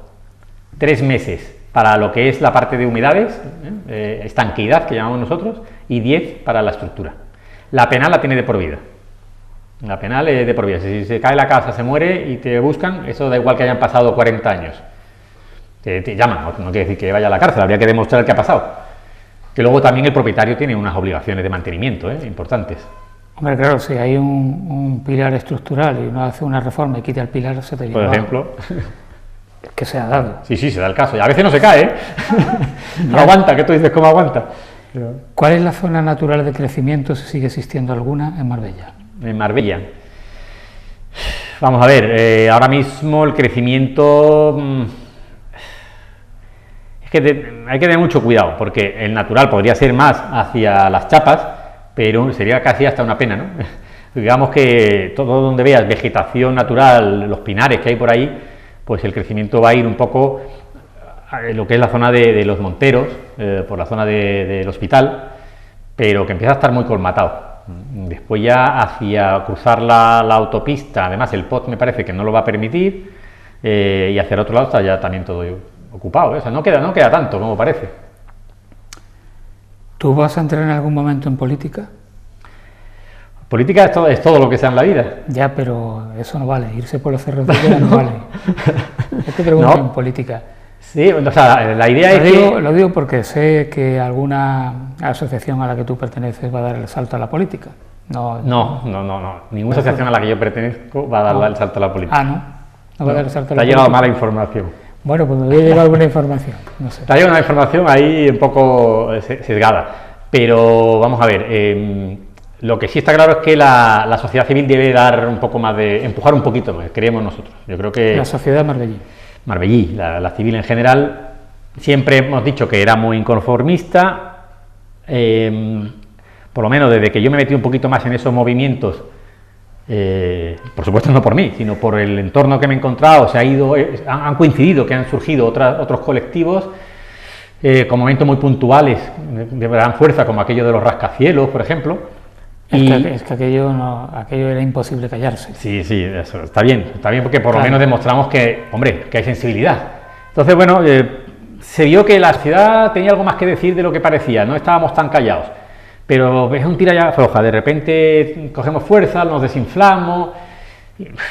3 meses para lo que es la parte de humedades, estanqueidad que llamamos nosotros, y 10 para la estructura. La penal la tiene de por vida. La penal es de por vida. Si se cae la casa, se muere y te buscan, eso da igual que hayan pasado 40 años. Te llaman, no quiere decir que vaya a la cárcel, habría que demostrar qué ha pasado. Que luego también el propietario tiene unas obligaciones de mantenimiento importantes. Hombre, claro, si hay un pilar estructural y uno hace una reforma y quita el pilar, se te viene por ejemplo. Es que se ha dado. Sí, se da el caso. Y a veces no se cae, No aguanta, ¿qué tú dices? ¿Cómo aguanta? ¿Cuál es la zona natural de crecimiento, si sigue existiendo alguna, en Marbella? En Marbella. Vamos a ver, ahora mismo el crecimiento... Es que hay que tener mucho cuidado, porque el natural podría ser más hacia las chapas, pero sería casi hasta una pena, ¿no? Digamos que todo donde veas vegetación natural, los pinares que hay por ahí, pues el crecimiento va a ir un poco a lo que es la zona de los Monteros, por la zona del hospital, pero que empieza a estar muy colmatado. Después ya hacia cruzar la autopista, además el POT me parece que no lo va a permitir, y hacia el otro lado está ya también todo ocupado, o sea, no queda tanto como parece. ¿Tú vas a entrar en algún momento en política? Política es todo lo que sea en la vida. Ya, pero eso no vale, irse por los cerros de Úbeda no vale. Yo te pregunto en política. Sí, o sea, la idea es que... Lo digo porque sé que alguna asociación a la que tú perteneces va a dar el salto a la política. No. Ninguna asociación a la que yo pertenezco va a dar el salto a la política. No va a dar el salto a la política. Te ha llegado mala información. Bueno, pues me había llegado alguna información, no sé. Te ha llegado una información ahí un poco sesgada, pero vamos a ver, lo que sí está claro es que la sociedad civil debe dar un poco más empujar un poquito más, creemos nosotros. Yo creo que... La sociedad marbellí. Marbellí, la civil en general, siempre hemos dicho que era muy inconformista, por lo menos desde que yo me metí un poquito más en esos movimientos, por supuesto no por mí, sino por el entorno que me he encontrado, han coincidido que han surgido otros colectivos con momentos muy puntuales de gran fuerza, como aquello de los rascacielos, por ejemplo. Es que aquello era imposible callarse. Sí, eso está bien porque por lo menos demostramos que, hombre, que hay sensibilidad. Entonces, bueno, se vio que la sociedad tenía algo más que decir de lo que parecía, no estábamos tan callados. Pero es un tira y afloja, de repente cogemos fuerza, nos desinflamos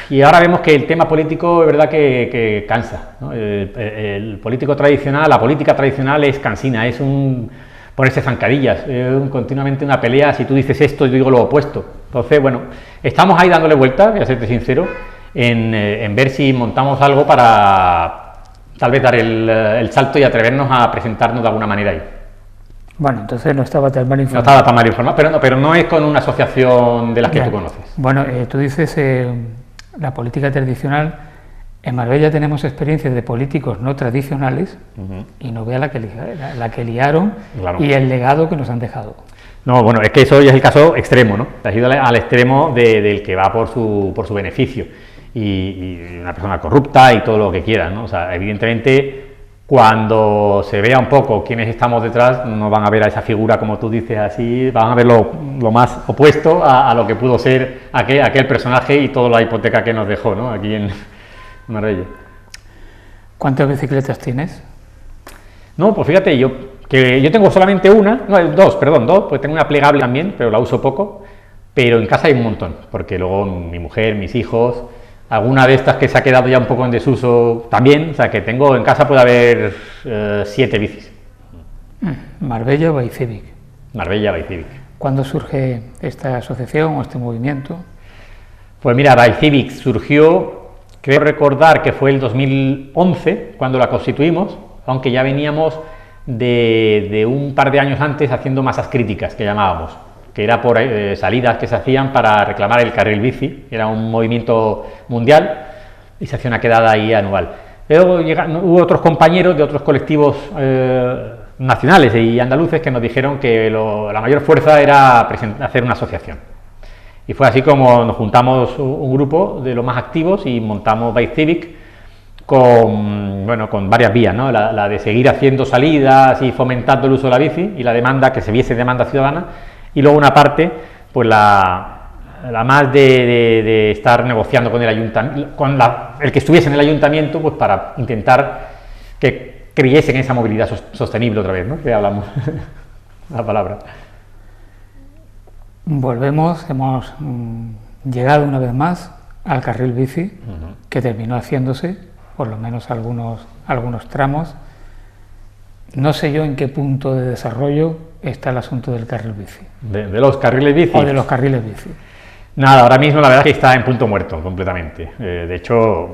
y ahora vemos que el tema político es verdad que cansa, ¿no? El político tradicional, la política tradicional es cansina, es ponerse zancadillas, continuamente una pelea, si tú dices esto yo digo lo opuesto. Entonces, bueno, estamos ahí dándole vueltas, voy a serte sincero, en ver si montamos algo para tal vez dar el salto y atrevernos a presentarnos de alguna manera ahí. Bueno, entonces no estaba tan mal informado. No estaba tan mal informado, pero no es con una asociación de las que tú conoces. Bueno, tú dices la política tradicional. En Marbella tenemos experiencias de políticos no tradicionales y no vea la que liaron, claro, y el legado que nos han dejado. No, bueno, es que eso ya es el caso extremo, ¿no? Te has ido al extremo del que va por su beneficio y una persona corrupta y todo lo que quiera, ¿no? O sea, evidentemente, cuando se vea un poco quiénes estamos detrás, no van a ver a esa figura, como tú dices, así, van a ver lo más opuesto a lo que pudo ser aquel personaje y toda la hipoteca que nos dejó, ¿no? Aquí en Marbella. ¿Cuántas bicicletas tienes? No, pues fíjate, yo tengo solamente dos, pues tengo una plegable también, pero la uso poco, pero en casa hay un montón, porque luego mi mujer, mis hijos, alguna de estas que se ha quedado ya un poco en desuso también, o sea que tengo en casa puede haber 7 bicis. Marbella Bike Civic. Marbella Bike Civic. ¿Cuándo surge esta asociación o este movimiento? Pues mira, Bike Civic surgió, creo recordar que fue el 2011 cuando la constituimos, aunque ya veníamos de un par de años antes haciendo masas críticas, que llamábamos, que era por salidas que se hacían para reclamar el carril bici, era un movimiento mundial y se hacía una quedada ahí anual. Luego hubo otros compañeros de otros colectivos nacionales y andaluces que nos dijeron que la mayor fuerza era hacer una asociación. Y fue así como nos juntamos un grupo de los más activos y montamos Bike Civic con varias vías, ¿no? La de seguir haciendo salidas y fomentando el uso de la bici y la demanda, que se viese demanda ciudadana, y luego una parte, pues la más de estar negociando con el ayuntamiento, el que estuviese en el ayuntamiento, pues para intentar que creyese en esa movilidad sostenible otra vez, ¿no? Que hablamos la palabra. Volvemos, hemos llegado una vez más al carril bici, que terminó haciéndose, por lo menos algunos tramos. No sé yo en qué punto de desarrollo está el asunto del carril bici. ¿De los carriles bici? O de los carriles bici. Nada, ahora mismo la verdad es que está en punto muerto completamente. De hecho,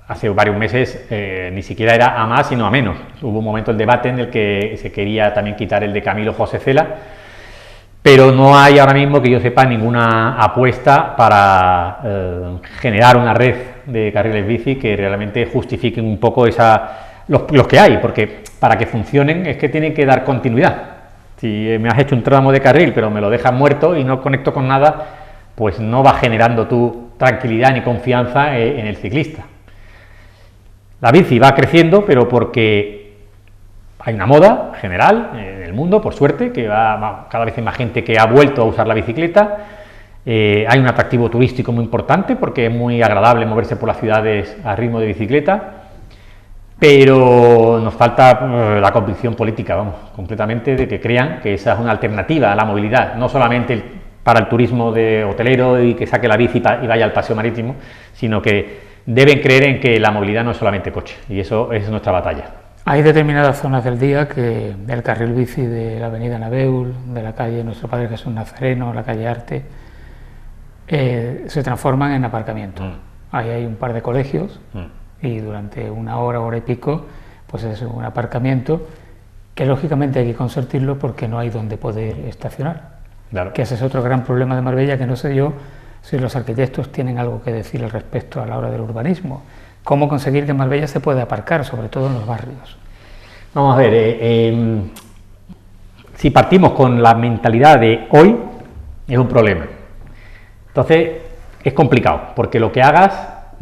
hace varios meses ni siquiera era a más sino a menos. Hubo un momento el debate en el que se quería también quitar el de Camilo José Cela, pero no hay ahora mismo, que yo sepa, ninguna apuesta para generar una red de carriles bici que realmente justifiquen un poco los que hay, porque para que funcionen es que tienen que dar continuidad. Si me has hecho un tramo de carril pero me lo dejas muerto y no conecto con nada, pues no va generando tu tranquilidad ni confianza en el ciclista. La bici va creciendo, pero porque hay una moda general en el mundo, por suerte, que cada vez hay más gente que ha vuelto a usar la bicicleta. Hay un atractivo turístico muy importante porque es muy agradable moverse por las ciudades a ritmo de bicicleta, pero nos falta la convicción política, completamente, de que crean que esa es una alternativa a la movilidad, no solamente para el turismo de hotelero y que saque la bici y vaya al paseo marítimo, sino que deben creer en que la movilidad no es solamente coche, y eso es nuestra batalla. Hay determinadas zonas del día que el carril bici de la avenida Nabeul, de la calle Nuestro Padre Jesús Nazareno, la calle Arte, se transforman en aparcamiento. Ahí hay un par de colegios y durante una hora y pico, pues es un aparcamiento que lógicamente hay que consentirlo porque no hay donde poder estacionar. Claro. Que ese es otro gran problema de Marbella, que no sé yo si los arquitectos tienen algo que decir al respecto a la hora del urbanismo. ¿Cómo conseguir que en Marbella se pueda aparcar, sobre todo en los barrios? Vamos a ver, si partimos con la mentalidad de hoy, es un problema. Entonces, es complicado, porque lo que hagas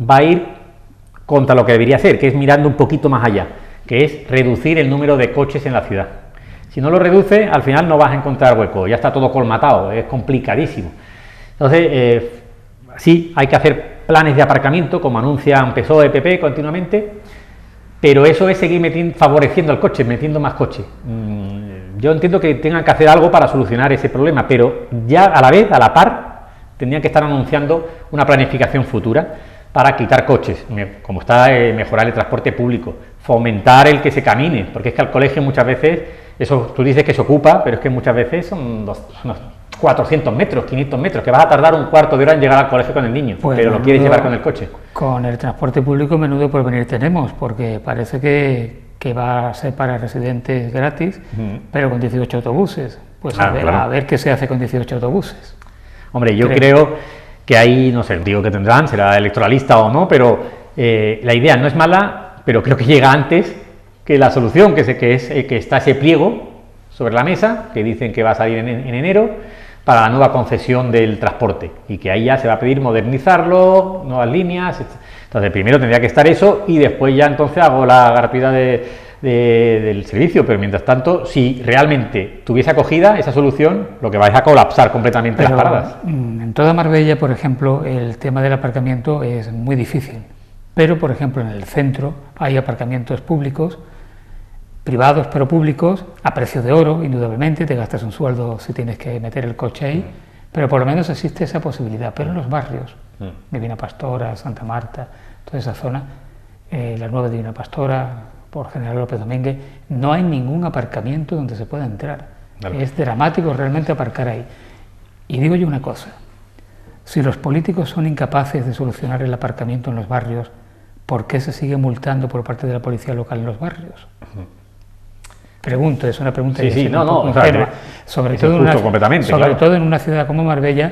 va a ir contra lo que debería ser, que es mirando un poquito más allá, que es reducir el número de coches en la ciudad. Si no lo reduces, al final no vas a encontrar hueco, ya está todo colmatado, es complicadísimo. Entonces, sí, hay que hacer planes de aparcamiento, como anuncian PSOE, PP continuamente, pero eso es seguir favoreciendo al coche, metiendo más coches. Yo entiendo que tengan que hacer algo para solucionar ese problema, pero ya a la vez, a la par, tendrían que estar anunciando una planificación futura para quitar coches, como está mejorar el transporte público, fomentar el que se camine, porque es que al colegio muchas veces, eso tú dices que se ocupa, pero es que muchas veces son unos 400 metros, 500 metros, que vas a tardar un cuarto de hora en llegar al colegio con el niño, pues pero lo quieres llevar con el coche. Con el transporte público menudo porvenir tenemos, porque parece que va a ser para residentes gratis, pero con 18 autobuses. Pues a ver qué se hace con 18 autobuses. Hombre, yo creo que ahí, no sé, digo que tendrán, será electoralista o no, pero la idea no es mala, pero creo que llega antes que la solución, que está ese pliego sobre la mesa, que dicen que va a salir en enero, para la nueva concesión del transporte, y que ahí ya se va a pedir modernizarlo, nuevas líneas. Entonces primero tendría que estar eso, y después ya entonces hago la gratuidad del servicio, pero mientras tanto, si realmente tuviese acogida esa solución, lo que vais a colapsar completamente las paradas. En toda Marbella, por ejemplo, el tema del aparcamiento es muy difícil, pero por ejemplo en el centro hay aparcamientos públicos, privados pero públicos, a precio de oro, indudablemente, te gastas un sueldo si tienes que meter el coche ahí, pero por lo menos existe esa posibilidad. Pero en los barrios, Divina Pastora, Santa Marta, toda esa zona, la nueva Divina Pastora, por General López Domínguez, no hay ningún aparcamiento donde se pueda entrar. Vale. Es dramático realmente aparcar ahí. Y digo yo una cosa, si los políticos son incapaces de solucionar el aparcamiento en los barrios, ¿por qué se sigue multando por parte de la policía local en los barrios? Pregunto, es una pregunta sobre todo en una ciudad como Marbella,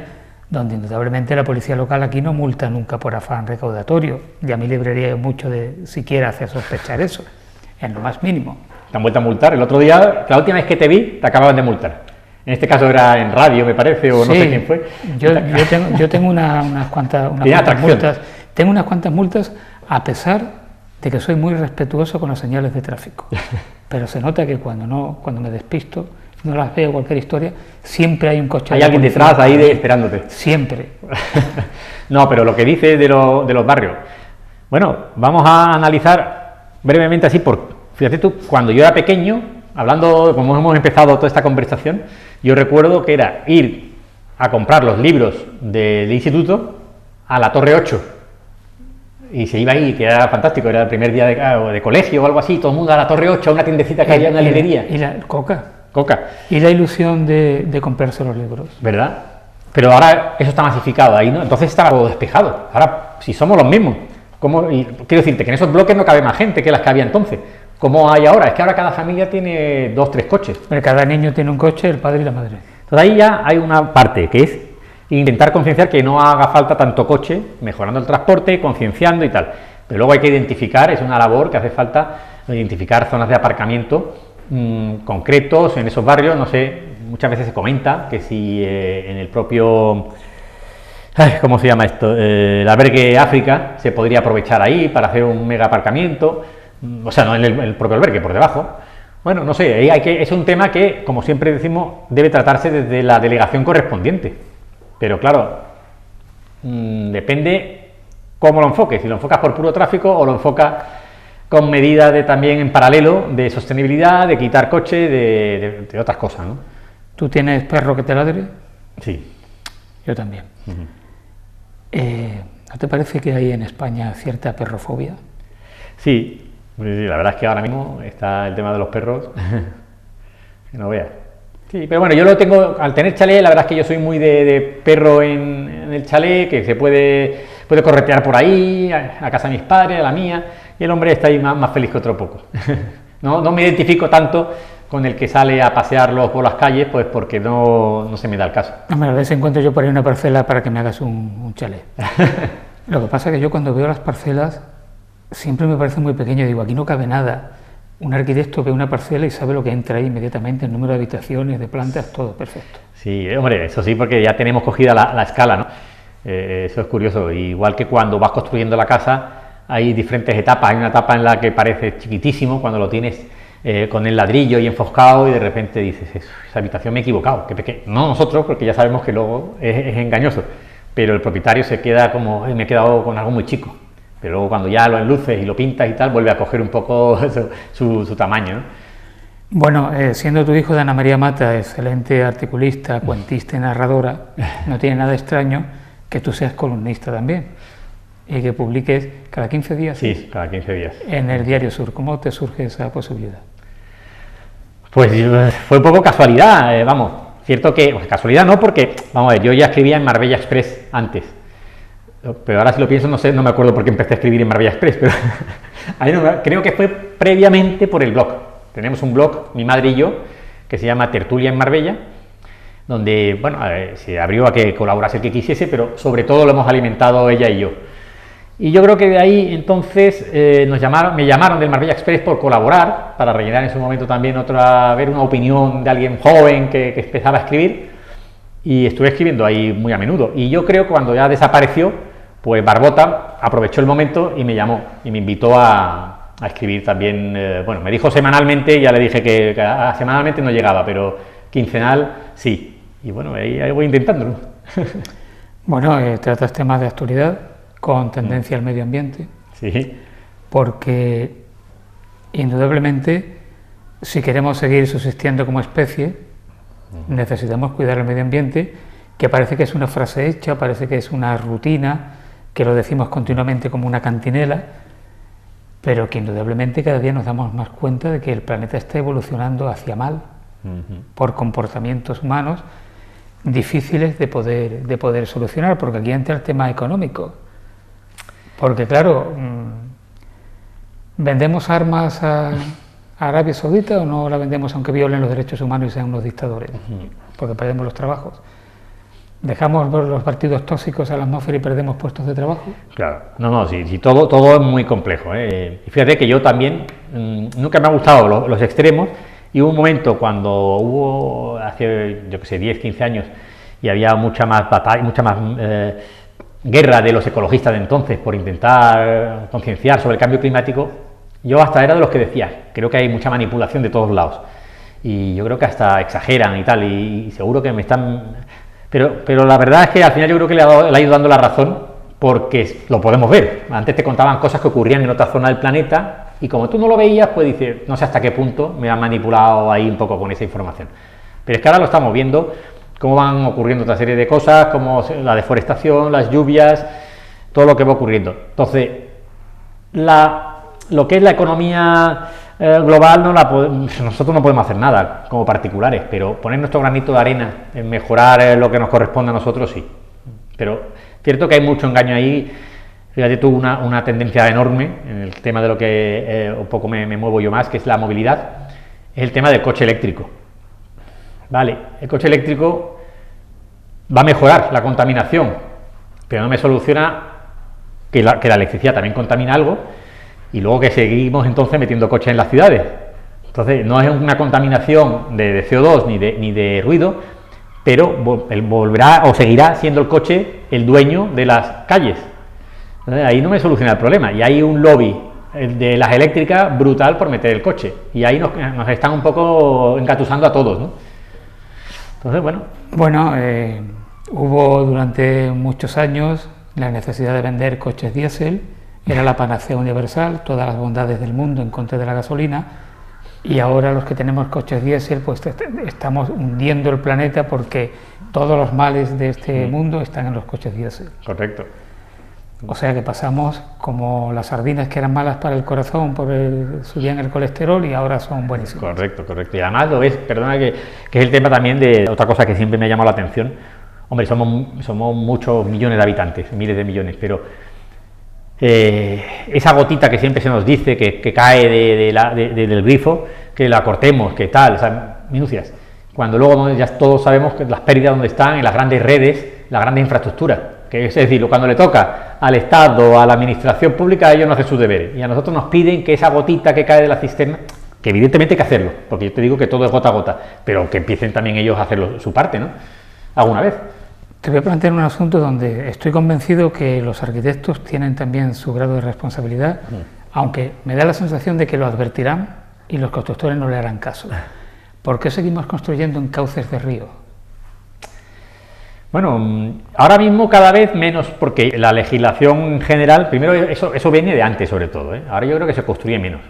donde indudablemente la policía local aquí no multa nunca por afán recaudatorio, y a mí libraría mucho de siquiera hacer sospechar eso, en lo más mínimo. ¿Te han vuelto a multar? El otro día, la última vez que te vi, te acababan de multar. En este caso era en radio, me parece, o no sé quién fue. Yo tengo unas cuantas multas. Tengo unas cuantas multas, a pesar de que soy muy respetuoso con las señales de tráfico, pero se nota que cuando me despisto, no las veo, cualquier historia, siempre hay un coche. Hay alguien detrás ahí esperándote. Siempre. No, pero lo que dices de los barrios. Bueno, vamos a analizar brevemente así, fíjate tú, cuando yo era pequeño, hablando, como hemos empezado toda esta conversación, yo recuerdo que era ir a comprar los libros del instituto a la Torre 8. Y se iba ahí, que era fantástico, era el primer día de colegio o algo así, todo el mundo a la Torre 8, a una tiendecita que había en la librería. Y la Coca. Coca. Y la ilusión de comprarse los libros. ¿Verdad? Pero ahora eso está masificado ahí, ¿no? Entonces está todo despejado. Ahora, si somos los mismos, quiero decirte que en esos bloques no cabe más gente que las que había entonces. ¿Cómo hay ahora? Es que ahora cada familia tiene 2 o 3 coches. Pero cada niño tiene un coche, el padre y la madre. Entonces ahí ya hay una parte que es intentar concienciar que no haga falta tanto coche, mejorando el transporte, concienciando y tal. Pero luego hay que identificar, es una labor que hace falta, identificar zonas de aparcamiento concretos en esos barrios. No sé, muchas veces se comenta que si en el propio, ¿cómo se llama esto? El albergue África se podría aprovechar ahí para hacer un mega aparcamiento, o sea, no en el propio albergue, por debajo. Bueno, no sé, es un tema que, como siempre decimos, debe tratarse desde la delegación correspondiente. Pero claro, depende cómo lo enfoques, si lo enfocas por puro tráfico o lo enfocas con medidas también en paralelo de sostenibilidad, de quitar coche, de otras cosas, ¿no? ¿Tú tienes perro que te ladre? Sí. Yo también. ¿No te parece que hay en España cierta perrofobia? Sí, la verdad es que ahora mismo está el tema de los perros, que no veas. Sí, pero bueno, yo lo tengo, al tener chalet, la verdad es que yo soy muy de perro en el chalet, que se puede corretear por ahí, a casa de mis padres, a la mía, y el hombre está ahí más feliz que otro poco. No me identifico tanto con el que sale a pasearlos por las calles, pues porque no se me da el caso. Hombre, a veces encuentro yo por ahí una parcela para que me hagas un chalet. Lo que pasa es que yo cuando veo las parcelas, siempre me parece muy pequeño, digo, aquí no cabe nada. un arquitecto ve una parcela y sabe lo que entra ahí inmediatamente, el número de habitaciones, de plantas, todo perfecto. Sí, hombre, eso sí, porque ya tenemos cogida la escala, ¿no? Eso es curioso, igual que cuando vas construyendo la casa hay diferentes etapas, hay una etapa en la que parece chiquitísimo, cuando lo tienes con el ladrillo y enfoscado y de repente dices, esa habitación me he equivocado, que pequeño. No nosotros, porque ya sabemos que luego es engañoso, pero el propietario se queda como, me he quedado con algo muy chico. Pero luego cuando ya lo enluces y lo pintas y tal, vuelve a coger un poco su tamaño, ¿no? Bueno, siendo tu hijo de Ana María Mata, excelente articulista, cuentista y narradora, no tiene nada extraño que tú seas columnista también y que publiques cada 15 días. Sí, cada 15 días. En el Diario Sur. ¿Cómo te surge esa posibilidad? Pues fue un poco casualidad, vamos, cierto que, pues, casualidad no, porque, vamos a ver, yo ya escribía en Marbella Express antes. Pero ahora si lo pienso, no sé, no me acuerdo por qué empecé a escribir en Marbella Express, pero creo que fue previamente por el blog. Tenemos un blog, mi madre y yo, que se llama Tertulia en Marbella, donde, bueno, se abrió a que colaborase el que quisiese, pero sobre todo lo hemos alimentado ella y yo. Y yo creo que de ahí entonces me llamaron del Marbella Express por colaborar, para rellenar en su momento también ver una opinión de alguien joven que empezaba a escribir, y estuve escribiendo ahí muy a menudo. Y yo creo que cuando ya desapareció, pues Barbota aprovechó el momento y me llamó y me invitó a escribir también, bueno, me dijo semanalmente, ya le dije que semanalmente no llegaba, pero quincenal sí, y bueno, ahí voy intentándolo. Bueno, tratas temas de actualidad con tendencia al medio ambiente, sí, porque indudablemente si queremos seguir subsistiendo como especie, necesitamos cuidar el medio ambiente, que parece que es una frase hecha, parece que es una rutina, que lo decimos continuamente como una cantinela, pero que indudablemente cada día nos damos más cuenta de que el planeta está evolucionando hacia mal, por comportamientos humanos difíciles de poder solucionar, porque aquí entra el tema económico, porque claro, ¿vendemos armas a Arabia Saudita o no la vendemos aunque violen los derechos humanos y sean unos dictadores? Porque perdemos los trabajos. ¿Dejamos los partidos tóxicos a la atmósfera y perdemos puestos de trabajo? Claro, no, sí, todo es muy complejo, ¿eh? Y fíjate que yo también, nunca me ha gustado los extremos, y hubo un momento cuando hubo, hace, yo que sé, 10, 15 años, y había mucha más batalla, mucha más guerra de los ecologistas de entonces por intentar concienciar sobre el cambio climático. Yo hasta era de los que decía, creo que hay mucha manipulación de todos lados, y yo creo que hasta exageran y tal, y seguro que me están... Pero la verdad es que al final yo creo que le ha ido dando la razón, porque lo podemos ver. Antes te contaban cosas que ocurrían en otra zona del planeta, y como tú no lo veías, pues dices, no sé hasta qué punto me han manipulado ahí un poco con esa información. Pero es que ahora lo estamos viendo, cómo van ocurriendo otra serie de cosas, como la deforestación, las lluvias, todo lo que va ocurriendo. Entonces, lo que es la economía global, nosotros no podemos hacer nada como particulares, pero poner nuestro granito de arena en mejorar lo que nos corresponde a nosotros, sí. Pero cierto que hay mucho engaño ahí. Fíjate tú, una tendencia enorme en el tema de lo que un poco me muevo yo más, que es la movilidad, es el tema del coche eléctrico. Vale, el coche eléctrico va a mejorar la contaminación, pero no me soluciona que la electricidad también contamina algo, y luego que seguimos entonces metiendo coches en las ciudades. Entonces no es una contaminación de CO2 ni de ruido, pero él volverá o seguirá siendo el coche el dueño de las calles. Entonces, ahí no me soluciona el problema, y hay un lobby de las eléctricas brutal por meter el coche, y ahí nos están un poco engatusando a todos, ¿no? Entonces, bueno, hubo durante muchos años la necesidad de vender coches diésel. Era la panacea universal, todas las bondades del mundo en contra de la gasolina, y ahora los que tenemos coches diésel pues estamos hundiendo el planeta porque todos los males de este mundo están en los coches diésel. Correcto. O sea que pasamos como las sardinas que eran malas para el corazón, subían el colesterol, y ahora son buenísimas. Correcto. Y además lo ves, perdona, que es el tema también de otra cosa que siempre me ha llamado la atención. Hombre, somos muchos millones de habitantes, miles de millones, pero esa gotita que siempre se nos dice que cae del grifo, que la cortemos, que tal, o sea, minucias. Cuando luego ya todos sabemos que las pérdidas donde están en las grandes redes, las grandes infraestructuras, que es decir, cuando le toca al Estado, a la administración pública, ellos no hacen sus deberes, y a nosotros nos piden que esa gotita que cae de la cisterna, que evidentemente hay que hacerlo, porque yo te digo que todo es gota a gota, pero que empiecen también ellos a hacer su parte, ¿no? Alguna vez. Te voy a plantear un asunto donde estoy convencido que los arquitectos tienen también su grado de responsabilidad, aunque me da la sensación de que lo advertirán y los constructores no le harán caso. ¿Por qué seguimos construyendo en cauces de río? Bueno, ahora mismo cada vez menos, porque la legislación general, primero eso viene de antes sobre todo, ¿eh? Ahora yo creo que se construye menos,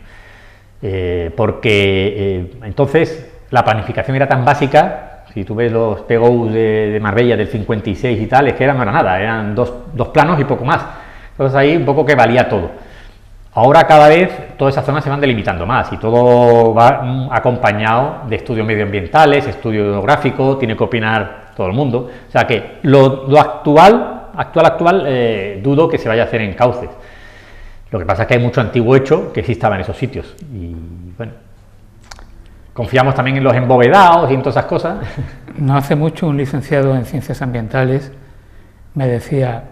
porque entonces la planificación era tan básica. Si tú ves los PGOs de Marbella del 56 y tal, es que no era nada, eran dos planos y poco más. Entonces ahí un poco que valía todo. Ahora cada vez todas esas zonas se van delimitando más y todo va acompañado de estudios medioambientales, estudio geográfico, tiene que opinar todo el mundo. O sea que lo actual, dudo que se vaya a hacer en cauces. Lo que pasa es que hay mucho antiguo hecho que sí estaba en esos sitios. Y bueno, confiamos también en los embovedados y en todas esas cosas. No hace mucho un licenciado en Ciencias Ambientales me decía,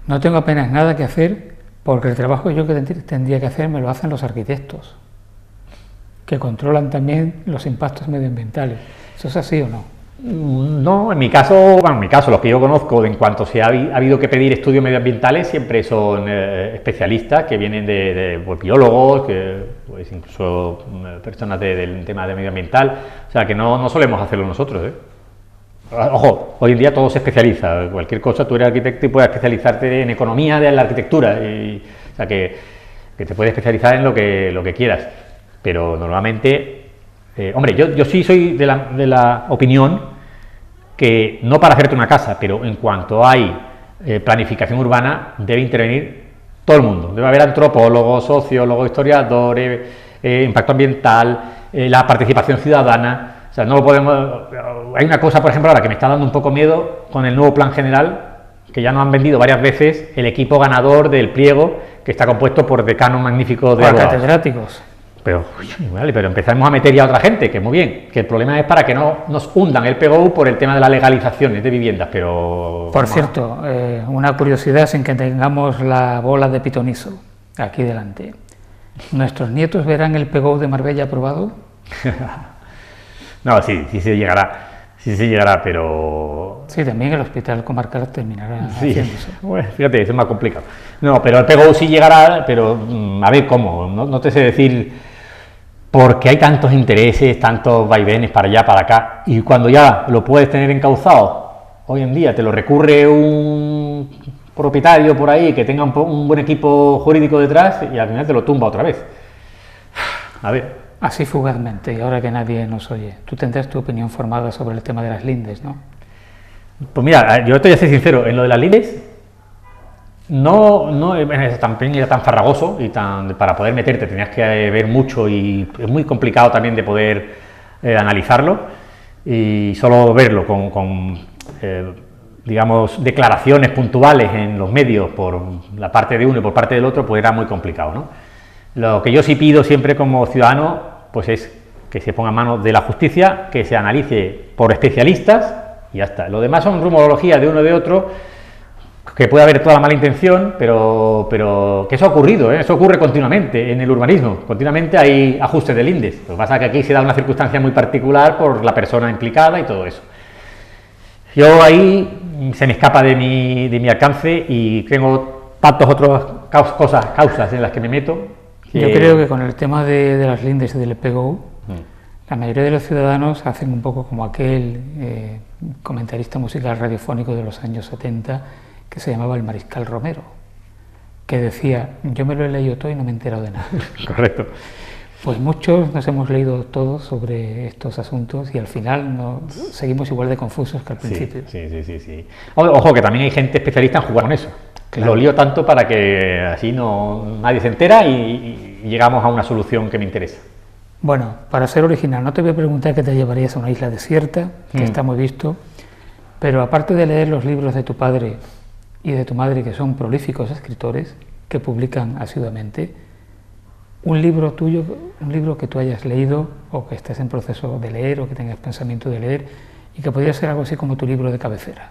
no tengo apenas nada que hacer porque el trabajo que yo tendría que hacer me lo hacen los arquitectos, que controlan también los impactos medioambientales. ¿Eso es así o no? No, en mi caso, los que yo conozco, en cuanto se ha habido que pedir estudios medioambientales, siempre son especialistas que vienen de biólogos, pues incluso personas del tema de medioambiental, o sea que no solemos hacerlo nosotros, ¿eh? Ojo, hoy en día todo se especializa, cualquier cosa, tú eres arquitecto y puedes especializarte en economía de la arquitectura, o sea que te puedes especializar en lo que quieras, pero normalmente, hombre, yo sí soy de la opinión que no para hacerte una casa, pero en cuanto hay planificación urbana debe intervenir todo el mundo, debe haber antropólogos, sociólogos, historiadores, impacto ambiental, la participación ciudadana. O sea, no lo podemos. Hay una cosa, por ejemplo, ahora que me está dando un poco miedo con el nuevo plan general, que ya nos han vendido varias veces el equipo ganador del pliego, que está compuesto por decanos magníficos de abogados. Catedráticos. Pero empezamos a meter ya a otra gente, que muy bien, que el problema es para que no nos hundan el PGO por el tema de las legalizaciones de viviendas, pero... Por cierto, una curiosidad sin que tengamos la bola de pitonizo aquí delante. ¿Nuestros nietos verán el PGO de Marbella aprobado? No, sí se llegará, pero... Sí, también el hospital comarcal terminará haciéndose. Bueno, fíjate, eso es más complicado. No, pero el PGO sí llegará, pero a ver cómo, no te sé decir, porque hay tantos intereses, tantos vaivenes para allá, para acá, y cuando ya lo puedes tener encauzado, hoy en día te lo recurre un propietario por ahí que tenga un buen equipo jurídico detrás y al final te lo tumba otra vez. A ver... Así fugazmente, y ahora que nadie nos oye, tú tendrás tu opinión formada sobre el tema de las lindes, ¿no? Pues mira, yo te voy a ser sincero, en lo de las lindes no era tan farragoso y para poder meterte tenías que ver mucho y es muy complicado también de poder analizarlo y solo verlo con digamos, declaraciones puntuales en los medios por la parte de uno y por parte del otro, pues era muy complicado, ¿no? Lo que yo sí pido siempre como ciudadano pues es que se ponga en manos de la justicia, que se analice por especialistas y ya está. Lo demás son rumorologías de uno y de otro, que puede haber toda la mala intención, pero que eso ha ocurrido, ¿eh? Eso ocurre continuamente en el urbanismo, continuamente hay ajustes de lindes. Lo que pasa es que aquí se da una circunstancia muy particular por la persona implicada y todo eso. Yo ahí se me escapa de mi alcance y tengo tantas otras causas en las que me meto. Yo creo que con el tema de las lindes y del PGO, la mayoría de los ciudadanos hacen un poco como aquel comentarista musical radiofónico de los años 70 que se llamaba el Mariscal Romero, que decía, yo me lo he leído todo y no me he enterado de nada. Correcto. Pues muchos nos hemos leído todos sobre estos asuntos y al final seguimos igual de confusos que al principio. Sí. Ojo, que también hay gente especialista en jugar con eso. Claro. Lo lío tanto para que así nadie se entera y llegamos a una solución que me interesa. Bueno, para ser original, no te voy a preguntar qué te llevarías a una isla desierta, que está muy visto, pero aparte de leer los libros de tu padre y de tu madre, que son prolíficos escritores, que publican asiduamente, un libro tuyo, un libro que tú hayas leído o que estés en proceso de leer o que tengas pensamiento de leer y que podría ser algo así como tu libro de cabecera.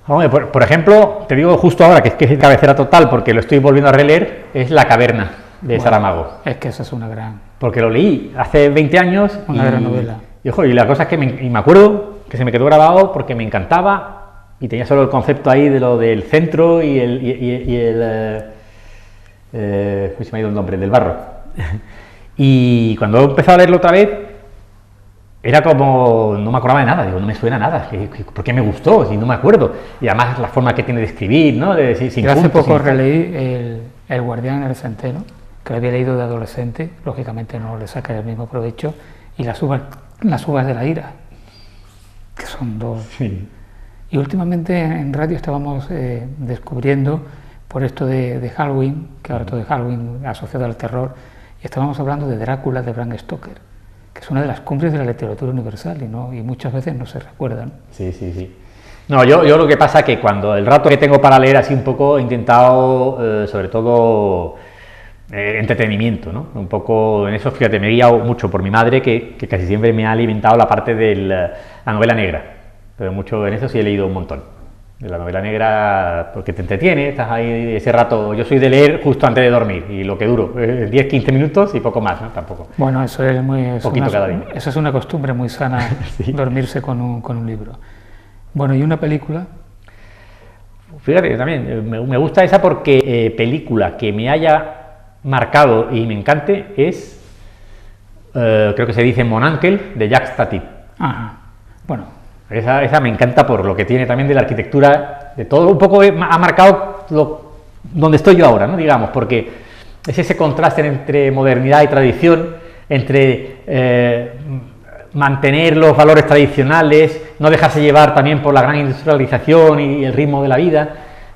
Hombre, por ejemplo, te digo justo ahora que es cabecera total porque lo estoy volviendo a releer, es La caverna de Saramago. Es que esa es una gran porque lo leí hace 20 años. Una gran novela. Y, ojo, y la cosa es que me acuerdo que se me quedó grabado porque me encantaba y tenía solo el concepto ahí de lo del centro y el se me ha ido el nombre, del barro. Y cuando he empezado a leerlo otra vez, era como, no me acordaba de nada, digo, no me suena nada, ¿por qué me gustó? Si no me acuerdo. Y además la forma que tiene de escribir, ¿no? Yo hace poco releí El guardián en el centeno, que lo había leído de adolescente, lógicamente no le saca el mismo provecho, y las uvas de la ira, que son dos. Sí. Y últimamente en radio estábamos descubriendo, por esto de Halloween, que ahora todo es Halloween asociado al terror, y estábamos hablando de Drácula de Bram Stoker, que es una de las cumbres de la literatura universal y muchas veces no se recuerdan. Sí, sí, sí. No, yo lo que pasa es que cuando el rato que tengo para leer así un poco he intentado, sobre todo, entretenimiento, ¿no? Un poco en eso, fíjate, me he guiado mucho por mi madre, que casi siempre me ha alimentado la parte de la novela negra, pero mucho en eso sí he leído un montón. De la novela negra, porque te entretiene, estás ahí ese rato. Yo soy de leer justo antes de dormir, y lo que duro, 10-15 minutos y poco más, ¿no? Tampoco. Bueno, eso es poquito cada día. Eso es una costumbre muy sana, sí. Dormirse con un libro. Bueno, ¿y una película? Fíjate, también me gusta esa porque película que me haya marcado y me encante es, creo que se dice Monankel, de Jacques Tati. Ajá, bueno. Esa me encanta por lo que tiene también de la arquitectura, de todo, un poco ha marcado donde estoy yo ahora, ¿no? Digamos, porque es ese contraste entre modernidad y tradición, entre mantener los valores tradicionales, no dejarse llevar también por la gran industrialización y el ritmo de la vida,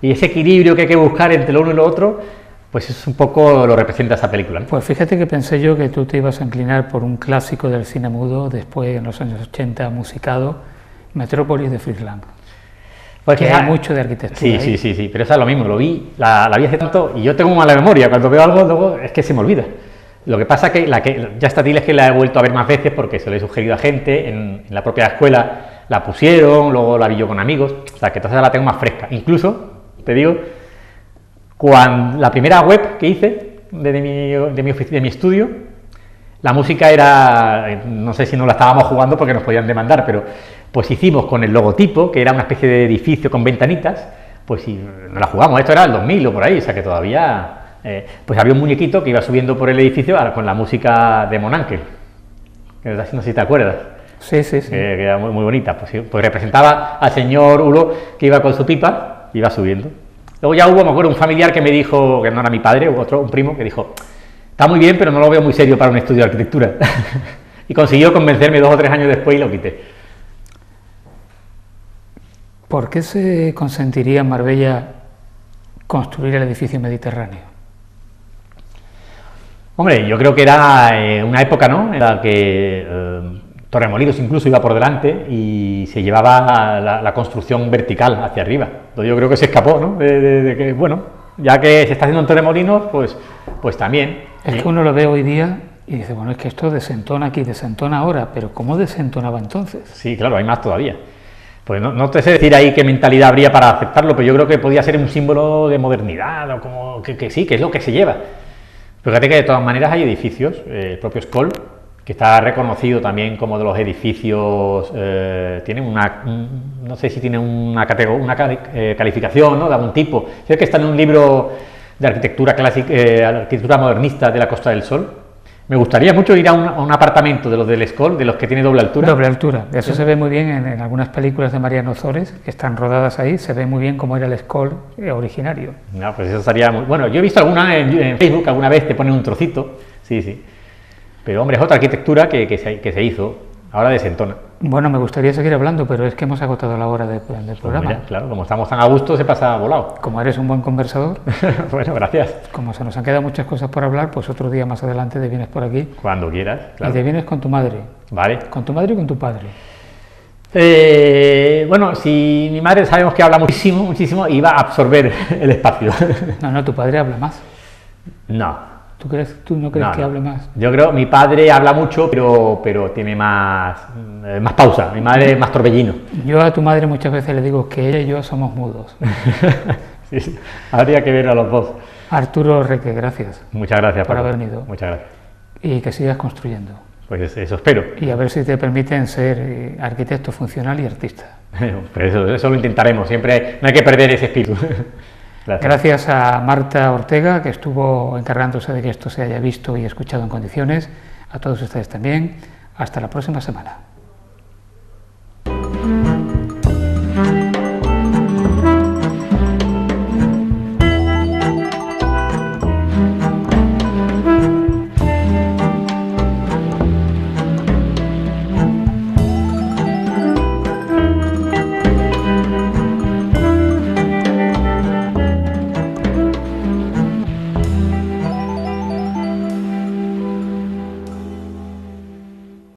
y ese equilibrio que hay que buscar entre lo uno y lo otro, pues es un poco lo representa esa película, ¿no? Pues fíjate que pensé yo que tú te ibas a inclinar por un clásico del cine mudo, después en los años 80 musicado, Metrópolis de Fritz Lang. Pues que hay mucho de arquitectura. Sí, pero esa es lo mismo, lo vi, la vi hace tanto y yo tengo mala memoria, cuando veo algo luego es que se me olvida. Lo que pasa que ya está es que la he vuelto a ver más veces porque se lo he sugerido a gente, en la propia escuela la pusieron, luego la vi yo con amigos, o sea que entonces la tengo más fresca. Incluso, te digo, cuando la primera web que hice de mi estudio, la música era, no sé si no la estábamos jugando porque nos podían demandar, pero pues hicimos con el logotipo, que era una especie de edificio con ventanitas, pues si no la jugamos, esto era el 2000 o por ahí, o sea que todavía, pues había un muñequito que iba subiendo por el edificio con la música de Monankel, que no sé si te acuerdas. Sí. Que era muy bonita, pues representaba al señor Ulo que iba con su pipa, iba subiendo. Luego ya hubo, me acuerdo, un familiar que me dijo, que no era mi padre, un primo, que dijo, está muy bien, pero no lo veo muy serio para un estudio de arquitectura. Y consiguió convencerme 2 o 3 años después y lo quité. ¿Por qué se consentiría en Marbella construir el edificio mediterráneo? Hombre, yo creo que era una época, ¿no?, en la que Torremolinos incluso iba por delante y se llevaba la construcción vertical hacia arriba. Entonces yo creo que se escapó, ¿no?, de que, bueno, ya que se está haciendo en Torremolinos, pues también. Es que uno lo ve hoy día y dice, bueno, es que esto desentona aquí, desentona ahora, pero ¿cómo desentonaba entonces? Sí, claro, hay más todavía. Pues no te sé decir ahí qué mentalidad habría para aceptarlo, pero yo creo que podía ser un símbolo de modernidad, o como que sí, que es lo que se lleva. Fíjate que de todas maneras hay edificios, el propio Skoll, que está reconocido también como de los edificios, tiene no sé si tiene una calificación, ¿no?, de algún tipo. Sé que está en un libro de arquitectura clásica, arquitectura modernista de la Costa del Sol. Me gustaría mucho ir a un apartamento de los del Skoll, de los que tiene doble altura. Doble altura, eso se ve muy bien en algunas películas de Mariano Ozores, que están rodadas ahí, se ve muy bien cómo era el Skoll originario. No, pues eso estaría muy... Bueno, yo he visto alguna en Facebook, alguna vez te ponen un trocito, sí. Pero hombre, es otra arquitectura que se hizo, ahora desentona. Bueno, me gustaría seguir hablando, pero es que hemos agotado la hora del programa. Mira, claro, como estamos tan a gusto, se pasa volado. Como eres un buen conversador. Bueno, gracias. Como se nos han quedado muchas cosas por hablar, pues otro día más adelante te vienes por aquí. Cuando quieras, claro. Y te vienes con tu madre. Vale. ¿Con tu madre y con tu padre? Bueno, si mi madre sabemos que habla muchísimo, y va a absorber el espacio. No, tu padre habla más. No. ¿Tú no crees que hable más? Yo creo, mi padre habla mucho, pero tiene más pausa. Mi madre es más torbellino. Yo a tu madre muchas veces le digo que ella y yo somos mudos. Sí, habría que ver a los dos. Arturo Reque, gracias. Muchas gracias por haber venido. Muchas gracias. y que sigas construyendo. Pues eso espero. Y a ver si te permiten ser arquitecto funcional y artista. Pues eso lo intentaremos, siempre no hay que perder ese espíritu. Gracias a Marta Ortega, que estuvo encargándose de que esto se haya visto y escuchado en condiciones. A todos ustedes también. Hasta la próxima semana.